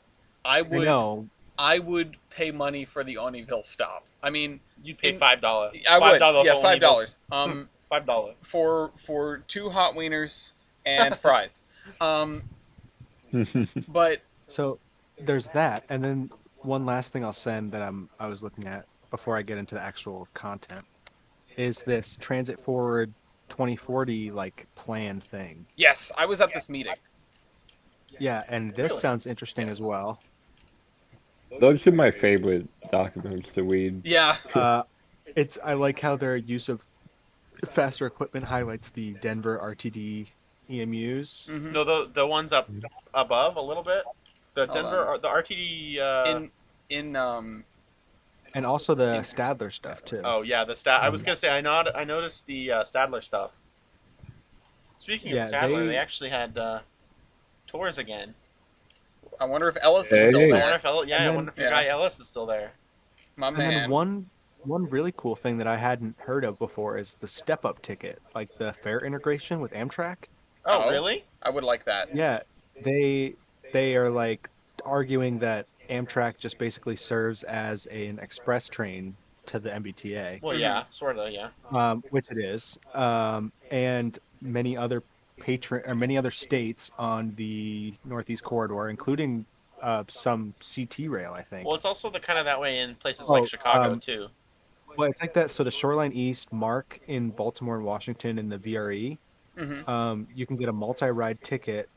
I I would know. I would pay money for the Oneyville stop. I mean, You'd pay In- $5. I would. $5 Yeah, for only $5. $5. For 2 hot wieners and fries. But So there's that, and then one last thing I'll send that I was looking at before I get into the actual content is this Transit Forward 2040 like plan thing. yes, I was at this meeting. Yeah, and this Really? sounds interesting Yes. as well. Those are my favorite documents to read. Yeah. I like how their use of faster equipment highlights the Denver RTD EMUs. Mhm. No, the ones up above a little bit. The Hold Denver, on. the RTD. In And also the Stadler stuff too. Oh yeah, I was gonna say I noticed the Stadler stuff. Speaking Yeah, of Stadler, they- they actually had tours again. I wonder if Ellis is Hey. still I wonder there. if I then- wonder if your guy Ellis is still there. My And then man. one really cool thing that I hadn't heard of before is the step up ticket, like the fare integration with Amtrak. Oh, Oh. really? I would like that. Yeah, they are like arguing that Amtrak just basically serves as an express train to the MBTA, Well, yeah, sort of, yeah. which it is, and many other many other states on the Northeast Corridor, including some CT rail, I think. Well, it's also the kind of that way in places Oh, like Chicago too. Well, it's like that. So the Shoreline East, Mark in Baltimore and Washington, and the VRE, Hmm. you can get a multi-ride ticket,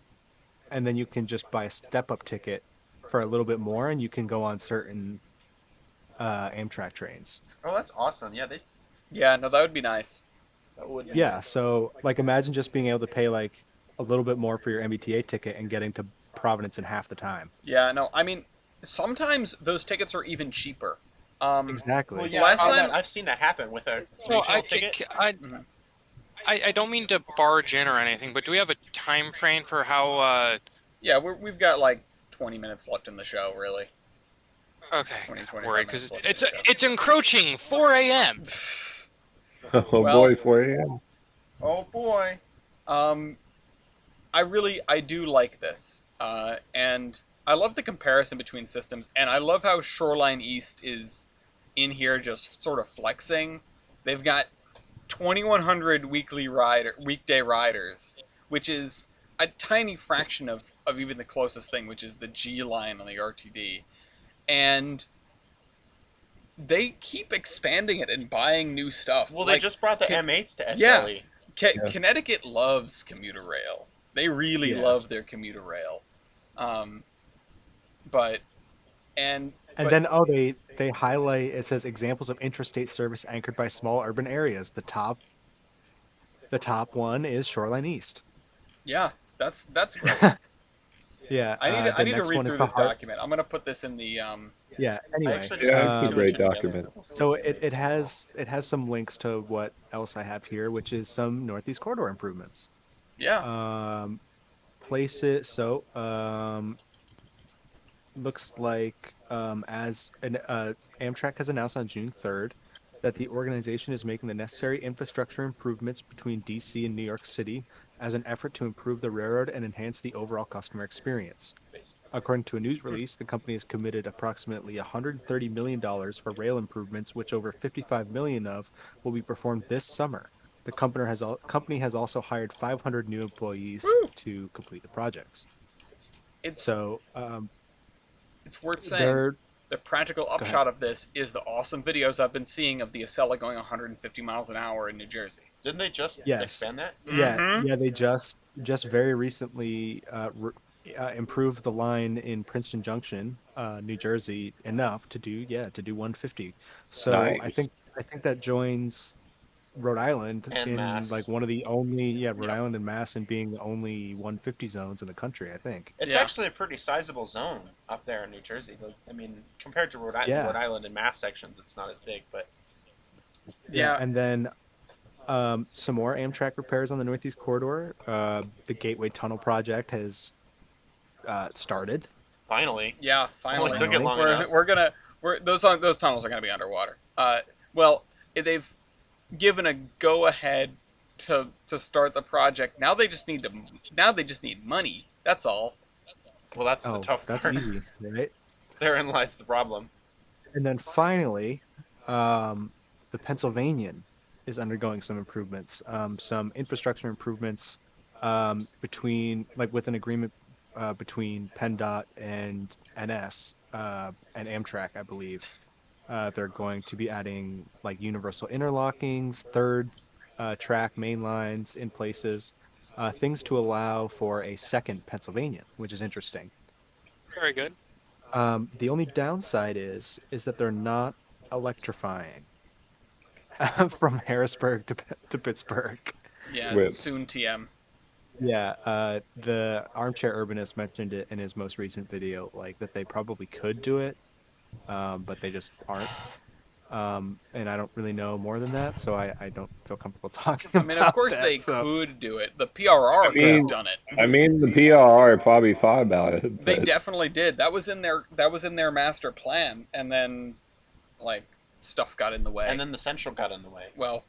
and then you can just buy a step-up ticket for a little bit more, and you can go on certain Amtrak trains. Oh, that's awesome. Yeah, Yeah, no, that would be nice. that would. Yeah, so like imagine just being able to pay like a little bit more for your MBTA ticket and getting to Providence in half the time. Yeah, no, I mean, sometimes those tickets are even cheaper. Exactly. Well, yeah, Last I've, time- I've seen that happen with a So regional ticket. I don't mean to barge in or anything, but do we have a time frame for how? Yeah, we've got like 20 minutes left in the show, really. Okay, 20, worried because 25 minutes left in it's encroaching 4 a.m. the show. Oh Well- boy, 4 a.m. Oh boy. I do like this, and I love the comparison between systems, and I love how Shoreline East is in here just sort of flexing. They've got 2,100 weekday riders, which is a tiny fraction of even the closest thing, which is the G line on the RTD. And they keep expanding it and buying new stuff. Well, they just brought the M8s to Yeah. SLE. Connecticut loves commuter rail. They really love their commuter rail. But then they highlight, it says examples of interstate service anchored by small urban areas. The top one is Shoreline East. Yeah, that's great. Yeah, I need to read through this document. I'm gonna put this in the Yeah. Anyway, It's a great document. so it has some links to what else I have here, which is some Northeast Corridor improvements. Yeah. Places. So looks like as Amtrak has announced on June 3rd that the organization is making the necessary infrastructure improvements between DC and New York City as an effort to improve the railroad and enhance the overall customer experience. According to a news release, the company has committed approximately $130 million for rail improvements, which over $55 million of will be performed this summer. The company has also hired 500 new employees to complete the projects. It's worth saying the practical upshot of this is the awesome videos I've been seeing of the Acela going 150 miles an hour in New Jersey. Didn't they just expand that? Yeah, they just very recently improved the line in Princeton Junction, New Jersey, enough to do 150. So Nice. I think that joins Rhode Island And in Mass. like one of the only Rhode Island and Mass and being the only 150 zones in the country, I think. It's actually a pretty sizable zone up there in New Jersey. I mean, compared to Rhode Island and Mass sections, it's not as big, but Yeah. And then some more Amtrak repairs on the Northeast Corridor. The Gateway Tunnel project has started. finally. Yeah, finally. Only took it long enough. Those tunnels are going to be underwater. They've given a go ahead to start the project. Now they just need money. That's all. Well, that's the tough part. That's easy, right? Therein lies the problem. And then finally, the Pennsylvanian is undergoing some improvements, some infrastructure improvements with an agreement between PennDOT and NS and Amtrak, I believe. They're going to be adding like universal interlockings, third track main lines in places, things to allow for a second Pennsylvanian, which is interesting. Very good. The only downside is that they're not electrifying from Harrisburg to Pittsburgh. Yeah, soon TM. Yeah, the Armchair Urbanist mentioned it in his most recent video, like that they probably could do it, but they just aren't. And I don't really know more than that, so I don't feel comfortable talking about I mean, of course they could do it. The PRR could have done it. I mean, the PRR probably thought about it. They definitely did. That was in their master plan, and then like stuff got in the way. And then the Central got in the way. Well,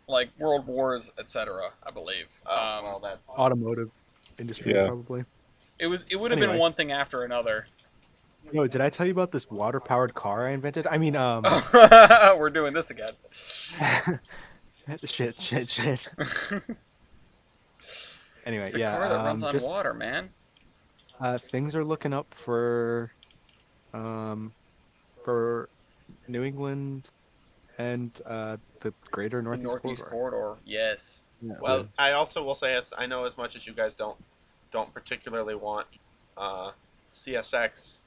like World Wars, etc. I believe. All that. Automotive industry, probably. It would have been one thing after another. No, did I tell you about this water-powered car I invented? I mean, we're doing this again. Shit. Anyway, it's a car that runs on water, man. Things are looking up for New England and the greater Northeast Corridor. Yes. Yeah. Well, I also will say, I know as much as you guys don't particularly want CSX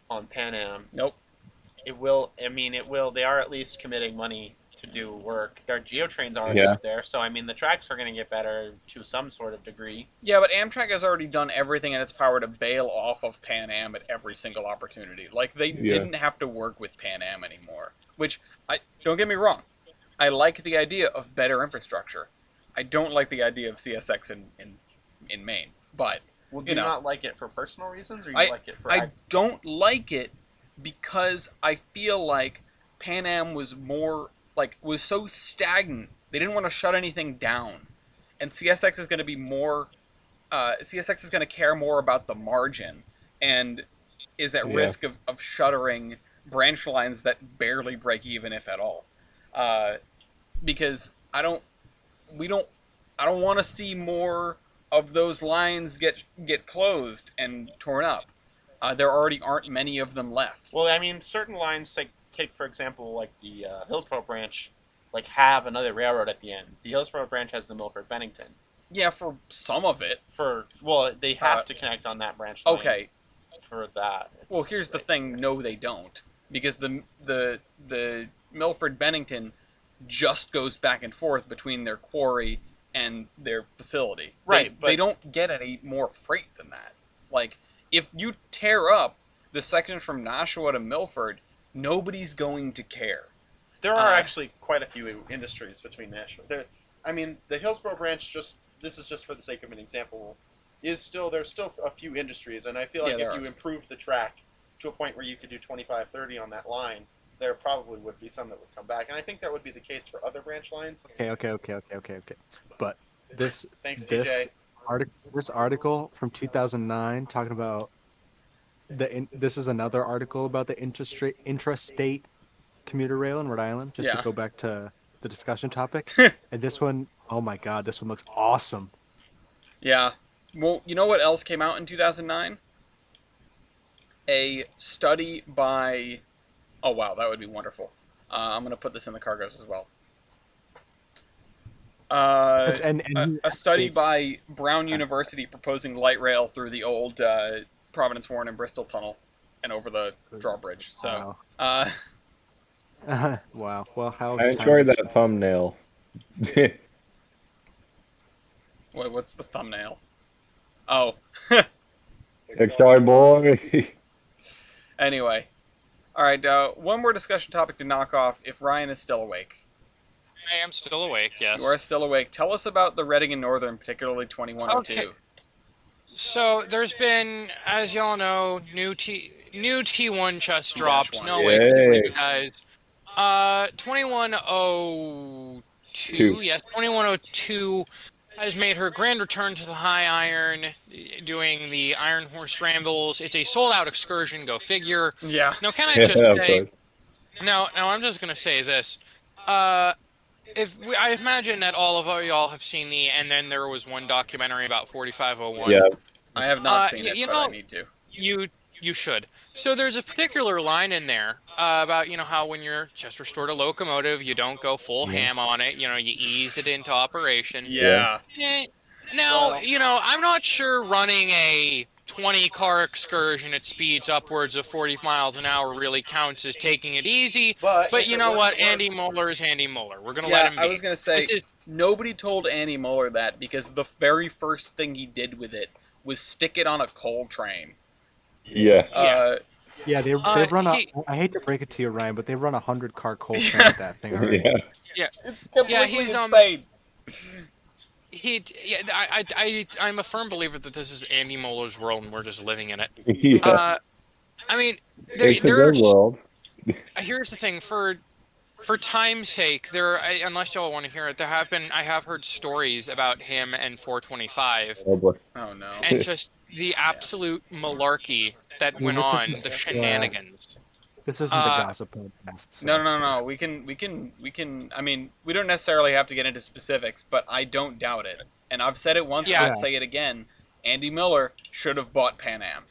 on Pan Am. Nope. It will. I mean, it will. They are at least committing money to do work. Their GeoTrain's already up there, so I mean, the tracks are going to get better to some sort of degree. Yeah, but Amtrak has already done everything in its power to bail off of Pan Am at every single opportunity. Like they didn't have to work with Pan Am anymore. Which don't get me wrong, I like the idea of better infrastructure. I don't like the idea of CSX in Maine, but. Well, do you not like it for personal reasons, or you like it for? I don't like it because I feel like Pan Am was so stagnant. They didn't want to shut anything down, and CSX is going to be more. CSX is going to care more about the margin, and is at risk of shuttering branch lines that barely break even, if at all. Because I don't I don't want to see more of those lines get closed and torn up. There already aren't many of them left. Well, I mean, certain lines, take for example, like the Hillsborough branch, like have another railroad at the end. The Hillsborough branch has the Milford Bennington. Yeah, for some of it. They have to connect on that branch line. Okay. For that. Well, here's the thing. No, they don't, because the Milford Bennington just goes back and forth between their quarry and their facility. Right, They don't get any more freight than that. Like, if you tear up the section from Nashua to Milford, nobody's going to care. There are actually quite a few industries between Nashua. The Hillsborough branch, this is just for the sake of an example, there's still a few industries, and I feel like if you improve the track to a point where you could do 25-30 on that line, there probably would be some that would come back, and I think that would be the case for other branch lines. Okay. But this Thanks, this TJ. this article from 2009 talking about this is another article about the intrastate commuter rail in Rhode Island. Just to go back to the discussion topic, and this one, oh my God, this one looks awesome. Yeah. Well, you know what else came out in 2009? A study by... Oh, wow, that would be wonderful. I'm going to put this in the cargoes as well. A study by Brown University proposing light rail through the old Providence Warren and Bristol Tunnel and over the drawbridge. So, wow. Wow. Well, how I enjoyed that thumbnail. Wait, what's the thumbnail? Oh. Excited boy. Anyway. Alright, one more discussion topic to knock off if Ryan is still awake. I am still awake, yes. You are still awake. Tell us about the Reading and Northern, particularly 2102. Okay. So, there's been, as y'all know, new T1 just dropped. No way, you guys. 2102, yes, 2102 has made her grand return to the high iron, doing the Iron Horse Rambles. It's a sold-out excursion, go figure. Yeah. Now, can I just say... Now, I'm just going to say this. I imagine that all of y'all have seen and then there was one documentary about 4501. Yeah. I have not seen it, but I need to. You should. So there's a particular line in there about, how when you're just restored a locomotive, you don't go full ham on it. You ease it into operation. Yeah. Now, I'm not sure running a 20-car excursion at speeds upwards of 40 miles an hour really counts as taking it easy. But you know what? Andy Muller is Andy Muller. We're going to let him be. I was going to say, nobody told Andy Muller that because the very first thing he did with it was stick it on a coal train. Yeah. They run I hate to break it to you, Ryan, but they run 100-car coal train with that thing already. It's completely insane. I'm a firm believer that this is Andy Muller's world and we're just living in it. Yeah. It's a good world. Here's the thing, for time's sake, unless y'all want to hear it, I have heard stories about him and 425. Oh boy. Oh no. And just the absolute malarkey that went on, the shenanigans. This isn't the gossip podcast. So. No. We can. I mean, we don't necessarily have to get into specifics, but I don't doubt it. And I've said it once, and I'll say it again. Andy Miller should have bought Pan-Am.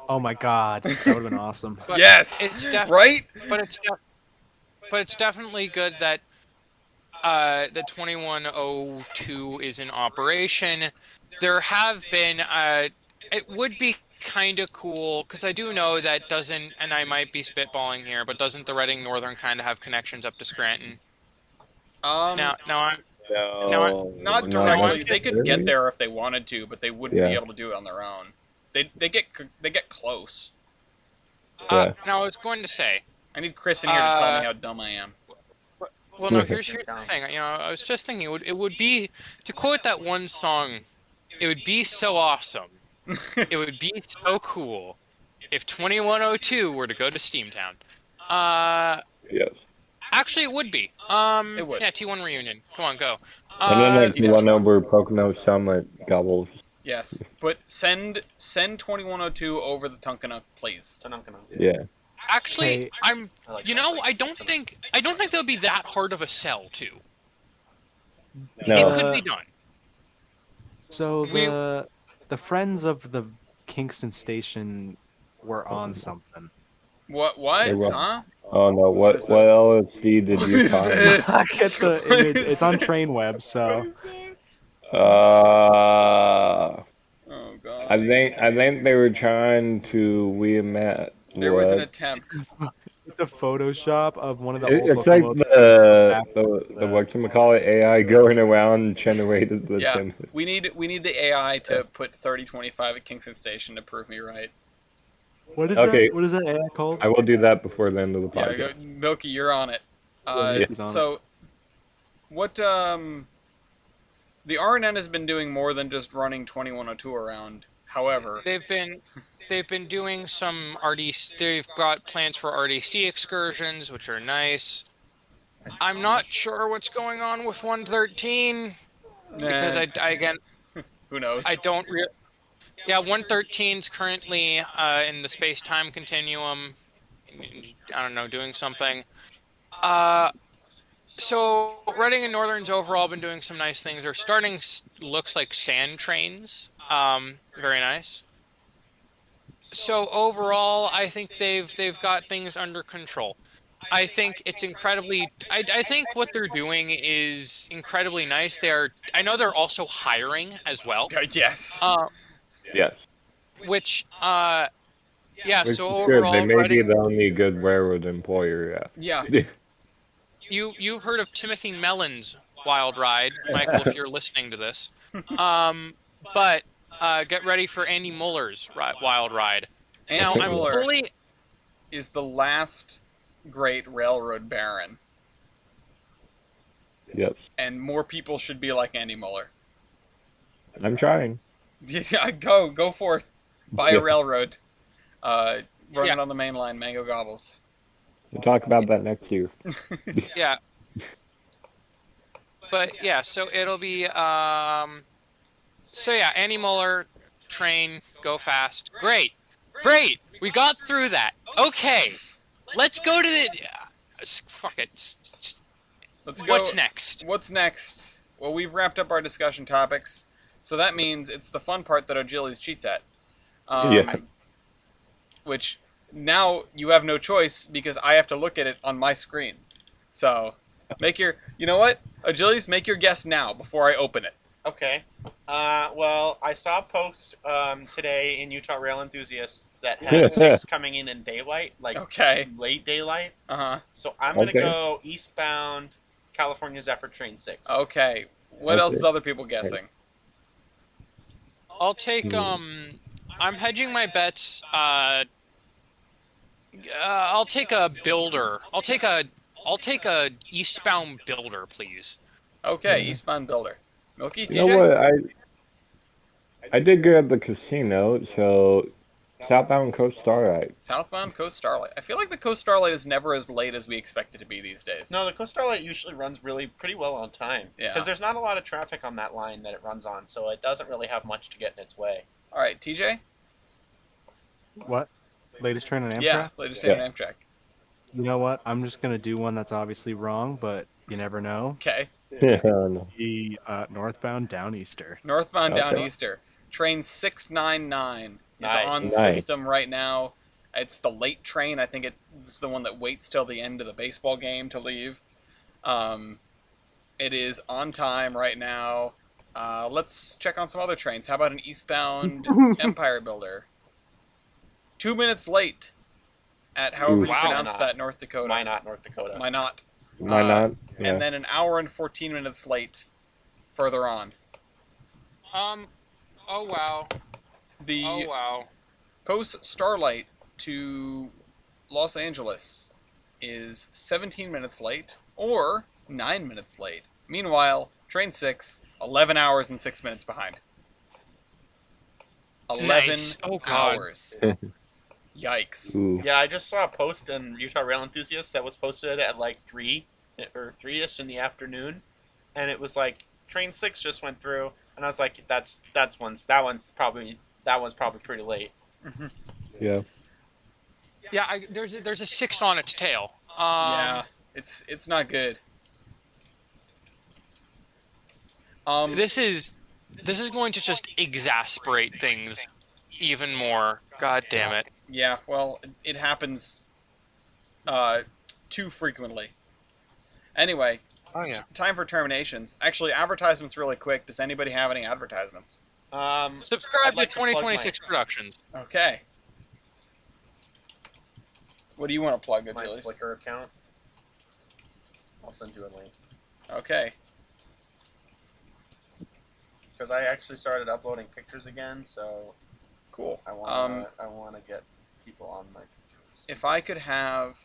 Oh my God, that would have been awesome. But yes, right. But it's definitely good that the 2102 is in operation. There have been. It would be kind of cool because I do know that doesn't, and I might be spitballing here, but doesn't the Reading Northern kind of have connections up to Scranton? Not directly. They could get there if they wanted to, but they wouldn't be able to do it on their own. They get close. Now I was going to say. I need Chris in here to tell me how dumb I am. Well, no. Here's the thing. I was just thinking it would be, to quote that one song, it would be so awesome. It would be so cool if 2102 were to go to Steamtown. Yes. Actually, it would be. It would. Yeah, T1 reunion. Come on, go. And then T1 over Pocono Summit gobbles. Yes, but send 2102 over the Tunkhannock, please. Yeah. Actually, I don't think that would be that hard of a sell, too. No. It could be done. So We- the friends of the Kingston station were on something. What? They were- Huh? Oh no! What What is what this? LSD did What you is find? this? I get the What image. is It's on this? Trainweb, so What is this? Uh, Oh god. I think they were trying to we met. There was an what? attempt. it's a Photoshop of one of the old It's like locomotives. the whatchamacallit AI going around and generated the Yeah, image. we need the AI to put 3025 at Kingston Station to prove me right. What is Okay. that? What is that AI called? I will do that before the end of the Yeah, podcast. Milky, you're on it. Milky's on So, what the RNN has been doing more than just running 2102 around. However, They've been doing some RDC. They've got plans for RDC excursions, which are nice. I'm not sure what's going on with 113 because again who knows? I don't really. Yeah, 113's currently in the space-time continuum. I don't know, doing something. So Reading and Northern's overall been doing some nice things. They're starting looks like sand trains. Very nice. So overall, I think they've got things under control. I think it's incredibly. I think what they're doing is incredibly nice. I know they're also hiring as well. Yes. Yes. Which yeah. Which So is good. They overall, may be Reading, the only good railroad employer. Yeah. you've heard of Timothy Mellon's Wild Ride, Michael, if you're listening to this. But get ready for Andy Muller's Wild Ride. Now Andy I'm Muller fully. is the last great railroad baron, Yes. and more people should be like Andy Muller. I'm trying. Yeah, go forth, buy a Yeah. railroad, run Yeah. it on the main line, mango gobbles. We'll talk about that next year. Yeah. But yeah, so it'll be so yeah, Andy Muller, train, go fast. Great. We got through that. Okay. Let's go to the fuck it. Let's go. What's next? What's next? Well, we've wrapped up our discussion topics, so that means it's the fun part that Ogillies cheats at. Yeah. Which now you have no choice because I have to look at it on my screen. So you know what? Ogillies, make your guess now before I open it. Okay. Well, I saw a post today in Utah Rail Enthusiasts that had 6 coming in daylight, like Okay. late daylight. Uh-huh. So I'm going to Okay. go eastbound California Zephyr Train 6. Okay. What Okay. else is other people guessing? I'll take I'm hedging my bets. I'll take a builder. I'll take a eastbound builder, please. Okay, Eastbound Builder. Milky, TJ? You know what? I did good at the casino, so Southbound Coast Starlight. Southbound Coast Starlight. I feel like the Coast Starlight is never as late as we expect it to be these days. No, the Coast Starlight usually runs pretty well on time. Yeah. Because there's not a lot of traffic on that line that it runs on, so it doesn't really have much to get in its way. All right, TJ? What? Latest train on Amtrak? Yeah, latest train on Amtrak. You know what? I'm just gonna do one that's obviously wrong, but you never know. Okay. Yeah, no. The northbound Downeaster. Northbound Okay. Down Easter. Train 699 is Nice. on Nice. system right now. It's the late train. I think it's the one that waits till the end of the baseball game to leave. It is on time right now. Let's check on some other trains. How about an eastbound Empire Builder? 2 minutes late at however you Wow. pronounce Not. that North Dakota. Why not North Dakota? Why not? Why not? Yeah. And then an hour and 14 minutes late further on. Oh wow. The Oh wow. Coast Starlight to Los Angeles is 17 minutes late or 9 minutes late. Meanwhile, Train 6, 11 hours and 6 minutes behind. 11 Nice. Oh, God. hours. Yikes. Ooh. Yeah, I just saw a post in Utah Rail Enthusiasts that was posted at like 3 or 3ish in the afternoon, and it was like Train 6 just went through, and I was like, that one's probably pretty late. Yeah. Yeah, there's a 6 on its tail. Yeah, it's not good. This is going to just exasperate things even more. God damn it. Yeah, well, it happens too frequently. Anyway, Oh yeah. time for terminations. Actually, advertisements really quick. Does anybody have any advertisements? Subscribe I'd like to to plug 2026 Productions. Okay. What do you want to plug, my Achilles? Flickr account. I'll send you a link. Okay. Because I actually started uploading pictures again, so Cool. I want to get people on my pictures. If I could have,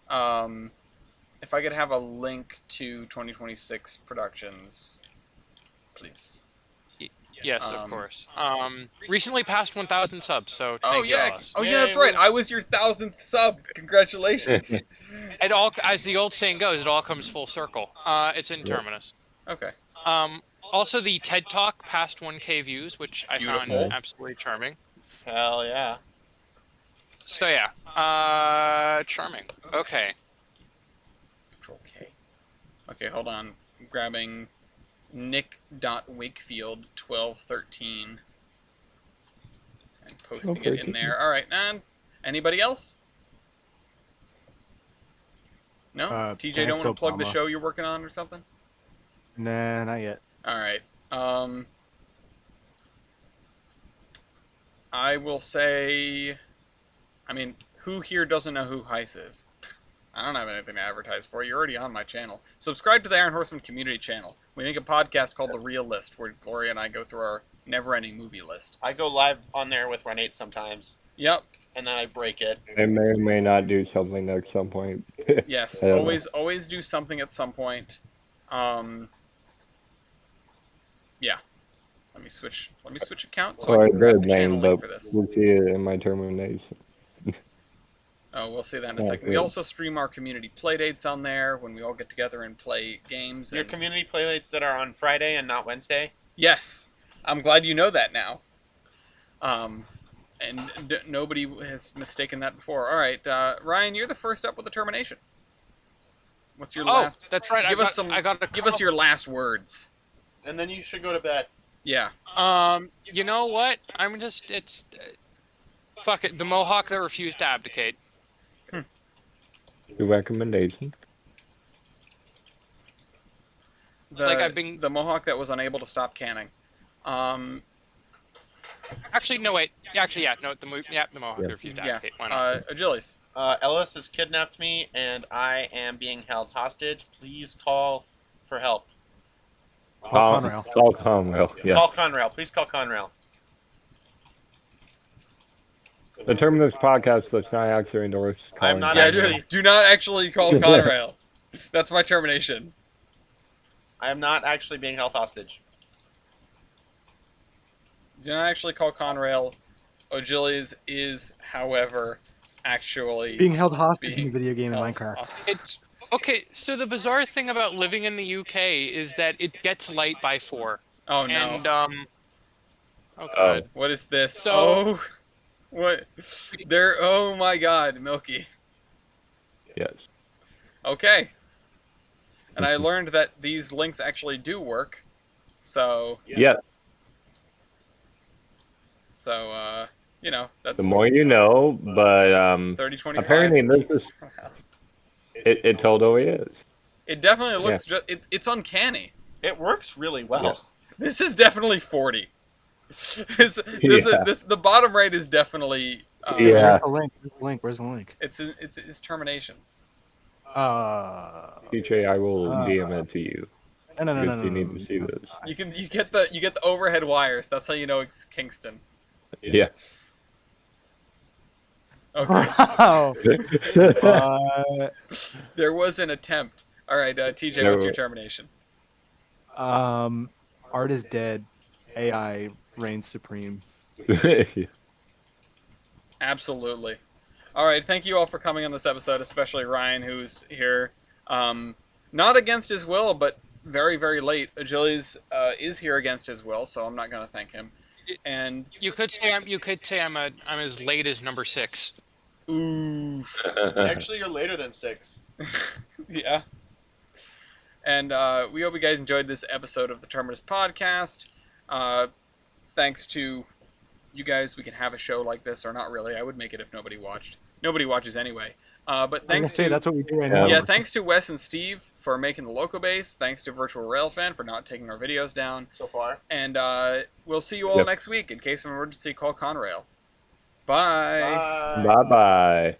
a link to 2026 Productions, please. Yes, of course. Recently passed 1,000 subs, so Oh thank you, yeah. Alice. Oh yeah, that's right. I was your 1,000th sub. Congratulations. It all, as the old saying goes, it all comes full circle. It's in Terminus. Okay. Also, the TED Talk passed 1K views, which I found Beautiful. absolutely charming. Hell yeah. So yeah, charming. Okay. Control K. Okay, hold on. I'm grabbing Nick.Wakefield1213 and posting it in there. All right, and anybody else? No? TJ, don't want to plug the Obama. show you're working on or something? Nah, not yet. All right. I will say, I mean, who here doesn't know who Heis is? I don't have anything to advertise for. You're already on my channel. Subscribe to the Iron Horseman community channel. We make a podcast called The Real List, where Gloria and I go through our never-ending movie list. I go live on there with Renate sometimes, Yep. and then I break it. I may or may not do something at some point. Yes. I don't know. Always do something at some point. Yeah. Let me switch accounts. So Or I a can grab good the channel name, link but for this. we'll see it in my termination. Oh, we'll see that in a Yeah, second. We good. also stream our community playdates on there when we all get together and play games. Your And community playdates that are on Friday and not Wednesday. yes, I'm glad you know that now. And nobody has mistaken that before. All right, Ryan, you're the first up with the termination. What's your last? That's right. Give us your last words. And then you should go to bed. Yeah. You know what? Fuck it. The Mohawk that refused to abdicate. Your recommendation? The Mohawk that was unable to stop canning. Actually, no, wait. Actually, yeah. No, the Mohawk that refused to abdicate. Why not? Achilles. Ellis has kidnapped me, and I am being held hostage. Please call for help. Call Conrail. Call Conrail, yeah. Call Conrail. Please call Conrail. The Terminus podcast does not actually endorse calling I'm not Yeah, actually- do not actually call Conrail. That's my termination. I am not actually being held hostage. Do not actually call Conrail. Achilles is, however, actually Being held hostage in being a video game in held Minecraft. hostage. Okay, so the bizarre thing about living in the UK is that it gets light by 4. Oh no. And, oh god. What is this? So- Oh, what? There. Oh my God, Milky. Yes. Okay. And I learned that these links actually do work. So, Yes. that's The more you know, but 3025. apparently this is it totally is. It definitely looks it's uncanny. It works really well. This is definitely 40. The bottom right is definitely Yeah. Where's the link? Where's the link? It's termination. TJ, I will DM it to you. No. Because you need to see this. You get the overhead wires. That's how you know it's Kingston. Yeah. Okay. Wow. There was an attempt. All right, TJ, what's your termination? Art is dead. AI reigns supreme. Absolutely. All right, thank you all for coming on this episode, especially Ryan, who's here, not against his will, but very, very late. Achilles is here against his will, so I'm not going to thank him. And You could say I'm as late as number 6. oof. Actually, you're later than 6. Yeah. And we hope you guys enjoyed this episode of the Terminus podcast. Thanks to you guys, we can have a show like this, or not really. I would make it if nobody watched. Nobody watches anyway. But I was gonna thanks say to that's what we do right Yeah. now. yeah, thanks to Wes and Steve for making the Loco base. Thanks to Virtual Railfan for not taking our videos down. So far. And we'll see you all Yep. next week. In case of emergency, call Conrail. Bye. Bye. Bye bye.